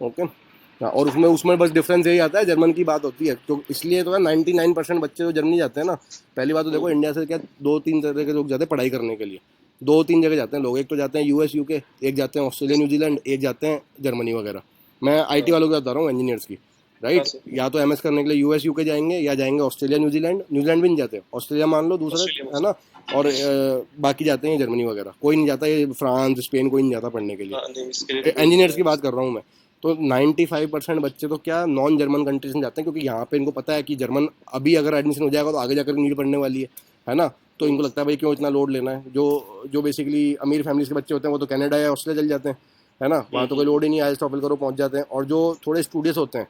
Speaker 1: ओके हाँ, और उसमें उसमें बस डिफरेंस यही आता है, जर्मन की बात होती है तो इसलिए तो है 99% बच्चे जो जर्मनी जाते हैं ना, पहली बात तो देखो इंडिया से क्या 2-3 तरह के लोग जाते हैं पढ़ाई करने के लिए। 2-3 जगह जाते हैं लोग, एक तो जाते हैं यूएस यूके, एक जाते हैं ऑस्ट्रेलिया न्यूजीलैंड, एक जाते हैं जर्मनी वगैरह। मैं आईटी वालों की बता रहा हूँ, इंजीनियर्स की,
Speaker 2: हाँ
Speaker 1: राइट।
Speaker 2: सर,
Speaker 1: या तो एमएस करने के लिए यूएस यूके जाएंगे या जाएंगे ऑस्ट्रेलिया न्यूजीलैंड। न्यूजीलैंड भी नहीं जाते, ऑस्ट्रेलिया मान लो दूसरा,
Speaker 2: ऑस्ट्रेलिया में
Speaker 1: है
Speaker 2: सर।
Speaker 1: ना। और बाकी जाते हैं जर्मनी वगैरह, कोई नहीं जाता ये फ्रांस स्पेन, कोई नहीं जाता पढ़ने के लिए।
Speaker 2: हाँ नहीं, इसके लिए तो कोई
Speaker 1: इंजीनियर्स
Speaker 2: नहीं
Speaker 1: की
Speaker 2: है।
Speaker 1: बात कर रहा हूँ मैं। तो 95% बच्चे तो क्या नॉन जर्मन कंट्रीज में जाते हैं, क्योंकि यहाँ पे इनको पता है कि जर्मन अभी अगर एडमिशन हो जाएगा तो आगे जाकर नीड पड़ने वाली है ना। तो इनको लगता है भाई क्यों इतना लोड लेना है। जो जो बेसिकली अमीर फैमिलीज के बच्चे होते हैं वो तो कनाडा या ऑस्ट्रेलिया चल जाते हैं, है ना, वहाँ तो कोई लोड ही नहीं, आइल्स टॉफल करो पहुँच जाते हैं। और जो थोड़े स्टूडियस होते हैं,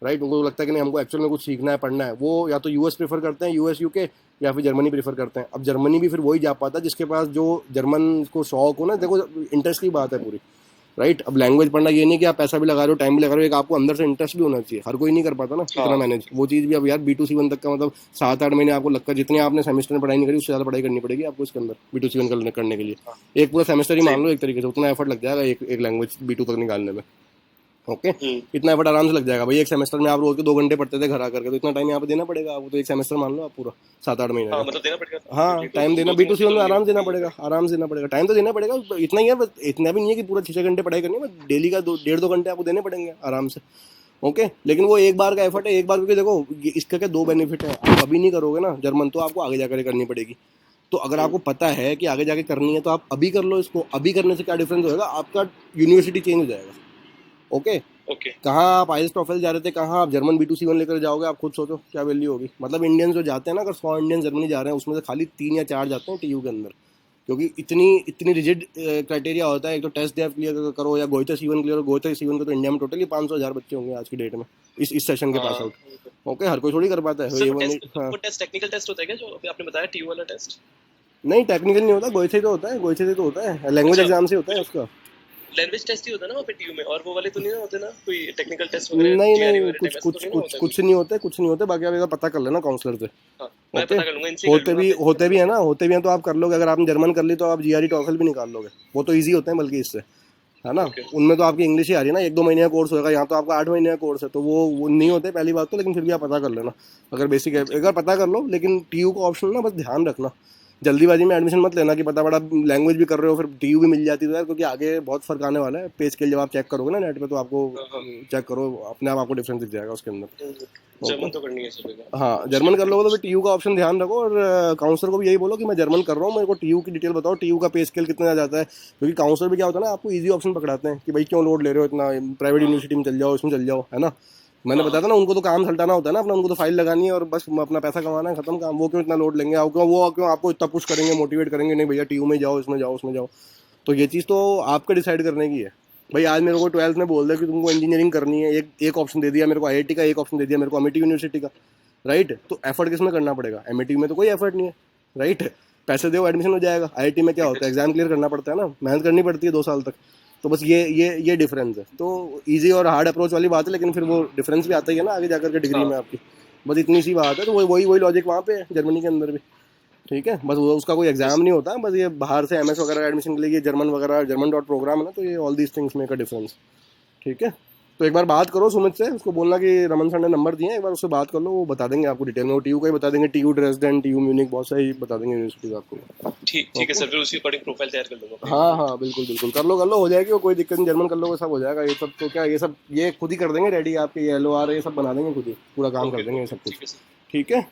Speaker 1: राइट, उनको लगता है कि नहीं हमको एक्चुअल में कुछ सीखना है, पढ़ना है, वो या तो यूएस प्रेफर करते हैं, यूएस यूके, या फिर जर्मनी प्रेफर करते हैं। अब जर्मनी भी फिर वही जा पाता है जिसके पास जो जर्मन को शौक हो ना, देखो इंटरेस्ट की बात है पूरी, राइट। अब लैंग्वेज पढ़ना ये नहीं कि आप पैसा भी लगा रहे हो, टाइम भी लगा रहे हो, एक आपको अंदर से इंटरेस्ट भी होना चाहिए, हर कोई नहीं कर पाता ना इतना
Speaker 2: हाँ
Speaker 1: मैनेज वो चीज़ भी। अब यार B2C1 तक का मतलब 7-8 महीने आपको लगता है, जितने आपने सेमेस्टर में पढ़ाई नहीं करी उससे ज़्यादा पढ़ाई करनी पड़ेगी आपको इसके अंदर B2C1 करने के लिए।
Speaker 2: हाँ,
Speaker 1: एक पूरा सेमेस्टर ही
Speaker 2: सही।
Speaker 1: मान लो एक तरीके से, उतना एफर्ट लग जाएगा एक लैंग्वेज B2 तक निकालने में। ओके,
Speaker 2: हम्म,
Speaker 1: इतना एफर्ट आराम से लग जाएगा भाई। एक सेमेस्टर में आप रोज के 2 घंटे पढ़ते थे घर आकर के, तो इतना टाइम यहाँ पे देना पड़ेगा आपको, तो एक सेमेस्टर मान लो आप पूरा 7-8 महीने
Speaker 2: हाँ
Speaker 1: का।
Speaker 2: मतलब देना पड़ेगा,
Speaker 1: हाँ,
Speaker 2: डेढ़
Speaker 1: टाइम देना
Speaker 2: दो तीन
Speaker 1: B2C
Speaker 2: घंटे
Speaker 1: में
Speaker 2: तो
Speaker 1: आराम से देना
Speaker 2: मिनिमम
Speaker 1: पड़ेगा,
Speaker 2: देगा।
Speaker 1: आराम से देना पड़ेगा, टाइम तो देना पड़ेगा। इतना ही है बस, इतना भी नहीं है कि पूरा 6-6 घंटे पढ़ाई करनी है, बस डेली का 1.5-2 घंटे आपको देने पड़ेंगे आराम से। ओके, लेकिन वो एक बार का एफर्ट है, एक बार, क्योंकि देखो इसका क्या 2 बेनिफिट है। आप अभी नहीं करोगे ना जर्मन तो आपको आगे जाकर करनी पड़ेगी। तो अगर आपको पता है कि आगे जाके करनी है तो आप अभी कर लो इसको। अभी करने से क्या डिफरेंस होगा, आपका यूनिवर्सिटी चेंज हो जाएगा। ओके,
Speaker 2: ओके,
Speaker 1: कहाँ आप आइल्स टॉफल जा रहे थे, कहाँ आप जर्मन B2C1 लेकर जाओगे, आप खुद सोचो क्या वैल्यू होगी। मतलब इंडियंस जो जाते हैं ना, अगर 100 इंडियन जर्मनी जा रहे हैं उसमें से खाली 3 या 4 जाते हैं टीयू के अंदर, क्योंकि इतनी इतनी रिजिड क्राइटेरिया होता है। एक तो टेस्ट डेफ क्लियर करो या goitre C1 clear. Goitre C1 के तो इंडिया में टोटली 500,000 बच्चे होंगे आज की डेट में, इस सेशन के पास
Speaker 2: हाँ।
Speaker 1: आउट। ओके, हर कोई थोड़ी कर पाता है
Speaker 2: सर
Speaker 1: ये
Speaker 2: वो
Speaker 1: वो नहीं।
Speaker 2: टेस्ट,
Speaker 1: हाँ,
Speaker 2: वो टेस्ट टेक्निकल टेस्ट होता है क्या, जो अभी आपने बताया टीयू वाला टेस्ट?
Speaker 1: नहीं टेक्निकल नहीं होता, गोइथे तो होता है, गोइथे से तो होता है, लैंग्वेज
Speaker 2: अच्छा,
Speaker 1: एग्जाम से होता
Speaker 2: वो
Speaker 1: है
Speaker 2: जो
Speaker 1: उसका।
Speaker 2: लैंग्वेज टेस्ट ही होता है ना वहाँ पे टीयू में, और वो वाले तो नहीं ना होते ना, कोई टेक्निकल टेस्ट वगैरह,
Speaker 1: नहीं
Speaker 2: जीआरई
Speaker 1: नहीं,
Speaker 2: वगैरह
Speaker 1: कुछ
Speaker 2: टाइप ऐसा तो
Speaker 1: कुछ
Speaker 2: नहीं ना
Speaker 1: कुछ
Speaker 2: होता
Speaker 1: कुछ
Speaker 2: कुछ?
Speaker 1: नहीं होते, कुछ नहीं होते। बाकी आप एक बार पता कर लेना काउंसलर से।
Speaker 2: हाँ, मैं
Speaker 1: ओके,
Speaker 2: पता कर लूंगा, इनसे ही कर
Speaker 1: होते
Speaker 2: लूंगा
Speaker 1: भी
Speaker 2: फिर।
Speaker 1: होते भी है ना, होते भी हैं तो आप कर लोगे। अगर आपने जर्मन कर ली तो आप जीआरई टॉफल भी निकाल लोगे, वो तो इजी होते हैं बल्कि इससे, है ना।
Speaker 2: ओके,
Speaker 1: उनमें तो आपकी इंग्लिश ही आ रही है ना, 1-2 महीने का कोर्स होगा, यहाँ तो आपका 8 महीने का कोर्स है, तो वो नहीं होते पहली बात तो। लेकिन फिर भी आप पता कर लेना अगर बेसिक है, एक बार पता कर लो। लेकिन टीयू का ऑप्शन ना बस ध्यान रखना, जल्दीबाजी में एडमिशन मत लेना कि पता बड़ा लैंग्वेज भी कर रहे हो फिर टीयू भी मिल जाती है यार, क्योंकि आगे बहुत फर्क आने वाला है। पे स्केल जब आप चेक करोगे ना नेट पे तो आपको
Speaker 2: हाँ हाँ।
Speaker 1: चेक करो अपने आप, आपको डिफरेंस दिख जाएगा उसके अंदर।
Speaker 2: जर्मन तो करनी है सर,
Speaker 1: हाँ, जर्मन कर लोगे तो फिर टीयू का ऑप्शन ध्यान रखो, और काउंसलर को भी यही बोलो कि मैं जर्मन कर रहा हूँ, मेरे को टीयू की डिटेल बताओ, टीयू का पे स्केल कितना जाता है। क्योंकि काउंसलर भी क्या होता है ना, आपको इजी ऑप्शन पकड़ाते हैं कि भाई क्यों लोड ले रहे हो इतना, प्राइवेट यूनिवर्सिटी में चल जाओ, इसमें चल जाओ, है ना। मैंने
Speaker 2: हाँ
Speaker 1: बताया था ना, उनको तो काम सल्टाना होता है ना अपना, उनको तो फाइल लगानी है और बस अपना पैसा कमाना है, खत्म काम। वो क्यों इतना लोड लेंगे, आप क्यों वो क्यों आपको इतना पुश करेंगे, मोटिवेट करेंगे, नहीं भैया टीयू में जाओ, इसमें जाओ, उसमें जाओ। तो ये चीज़ तो आपको डिसाइड करने की है। भाई आज मेरे को 12th में बोल दे कि तुमको इंजीनियरिंग करनी है, एक ऑप्शन दे दिया मेरे को आईआईटी का, एक ऑप्शन दे दिया मेरे को अमिटी यूनिवर्सिटी का, राइट। तो एफर्ट किस में करना पड़ेगा, एमआईटी में तो कोई एफर्ट नहीं है, राइट। पैसे दो एडमिशन हो जाएगा। आईआईटी में क्या होता है, एग्जाम क्लियर करना पड़ता है ना, मेहनत करनी पड़ती है 2 साल तक। तो बस ये डिफरेंस है। तो इजी और हार्ड अप्रोच वाली बात है, लेकिन फिर वो डिफरेंस भी आता ही है ना आगे जाकर के डिग्री में आपकी। बस इतनी सी बात है। तो वही लॉजिक वहाँ पे है जर्मनी के अंदर भी, ठीक है। बस वो उसका कोई एग्जाम नहीं होता, बस ये बाहर से एमएस वगैरह एडमिशन के लिए ये जर्मन वगैरह जर्मन डॉट प्रोग्राम है ना, तो ये all these things make a difference, ठीक है। तो एक बार बात करो सुमित से, उसको बोलना कि रमन सर ने नंबर दिए, एक बार उससे बात कर लो, वो बता देंगे आपको डिटेल में। वो TU का ही बता देंगे, TU ड्रेसडेन, TU म्यूनिक, बहुत सारी बता देंगे यूनिवर्सिटीज आपको।
Speaker 2: ठीक है सर, फिर उसी अकॉर्डिंग प्रोफाइल तैयार कर लूंगा।
Speaker 1: हाँ हाँ बिल्कुल बिल्कुल, कर लो, हो जाएगी वो, कोई दिक्कत नहीं, जर्मन कर लो, सब हो जाएगा। ये सब तो क्या, ये सब ये खुद ही कर देंगे रेडी, आपके ये LOR ये सब बना देंगे खुद ही, पूरा काम कर देंगे ये सब कुछ। ठीक है,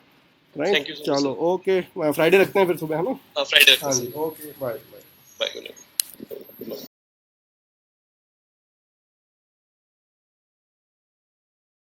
Speaker 1: राइट, चलो ओके, फ्राइडे रखते हैं फिर सुबह, है ना?
Speaker 2: फ्राइडे।
Speaker 1: हाँ जी, ओके, बाय बाय।
Speaker 2: बाय।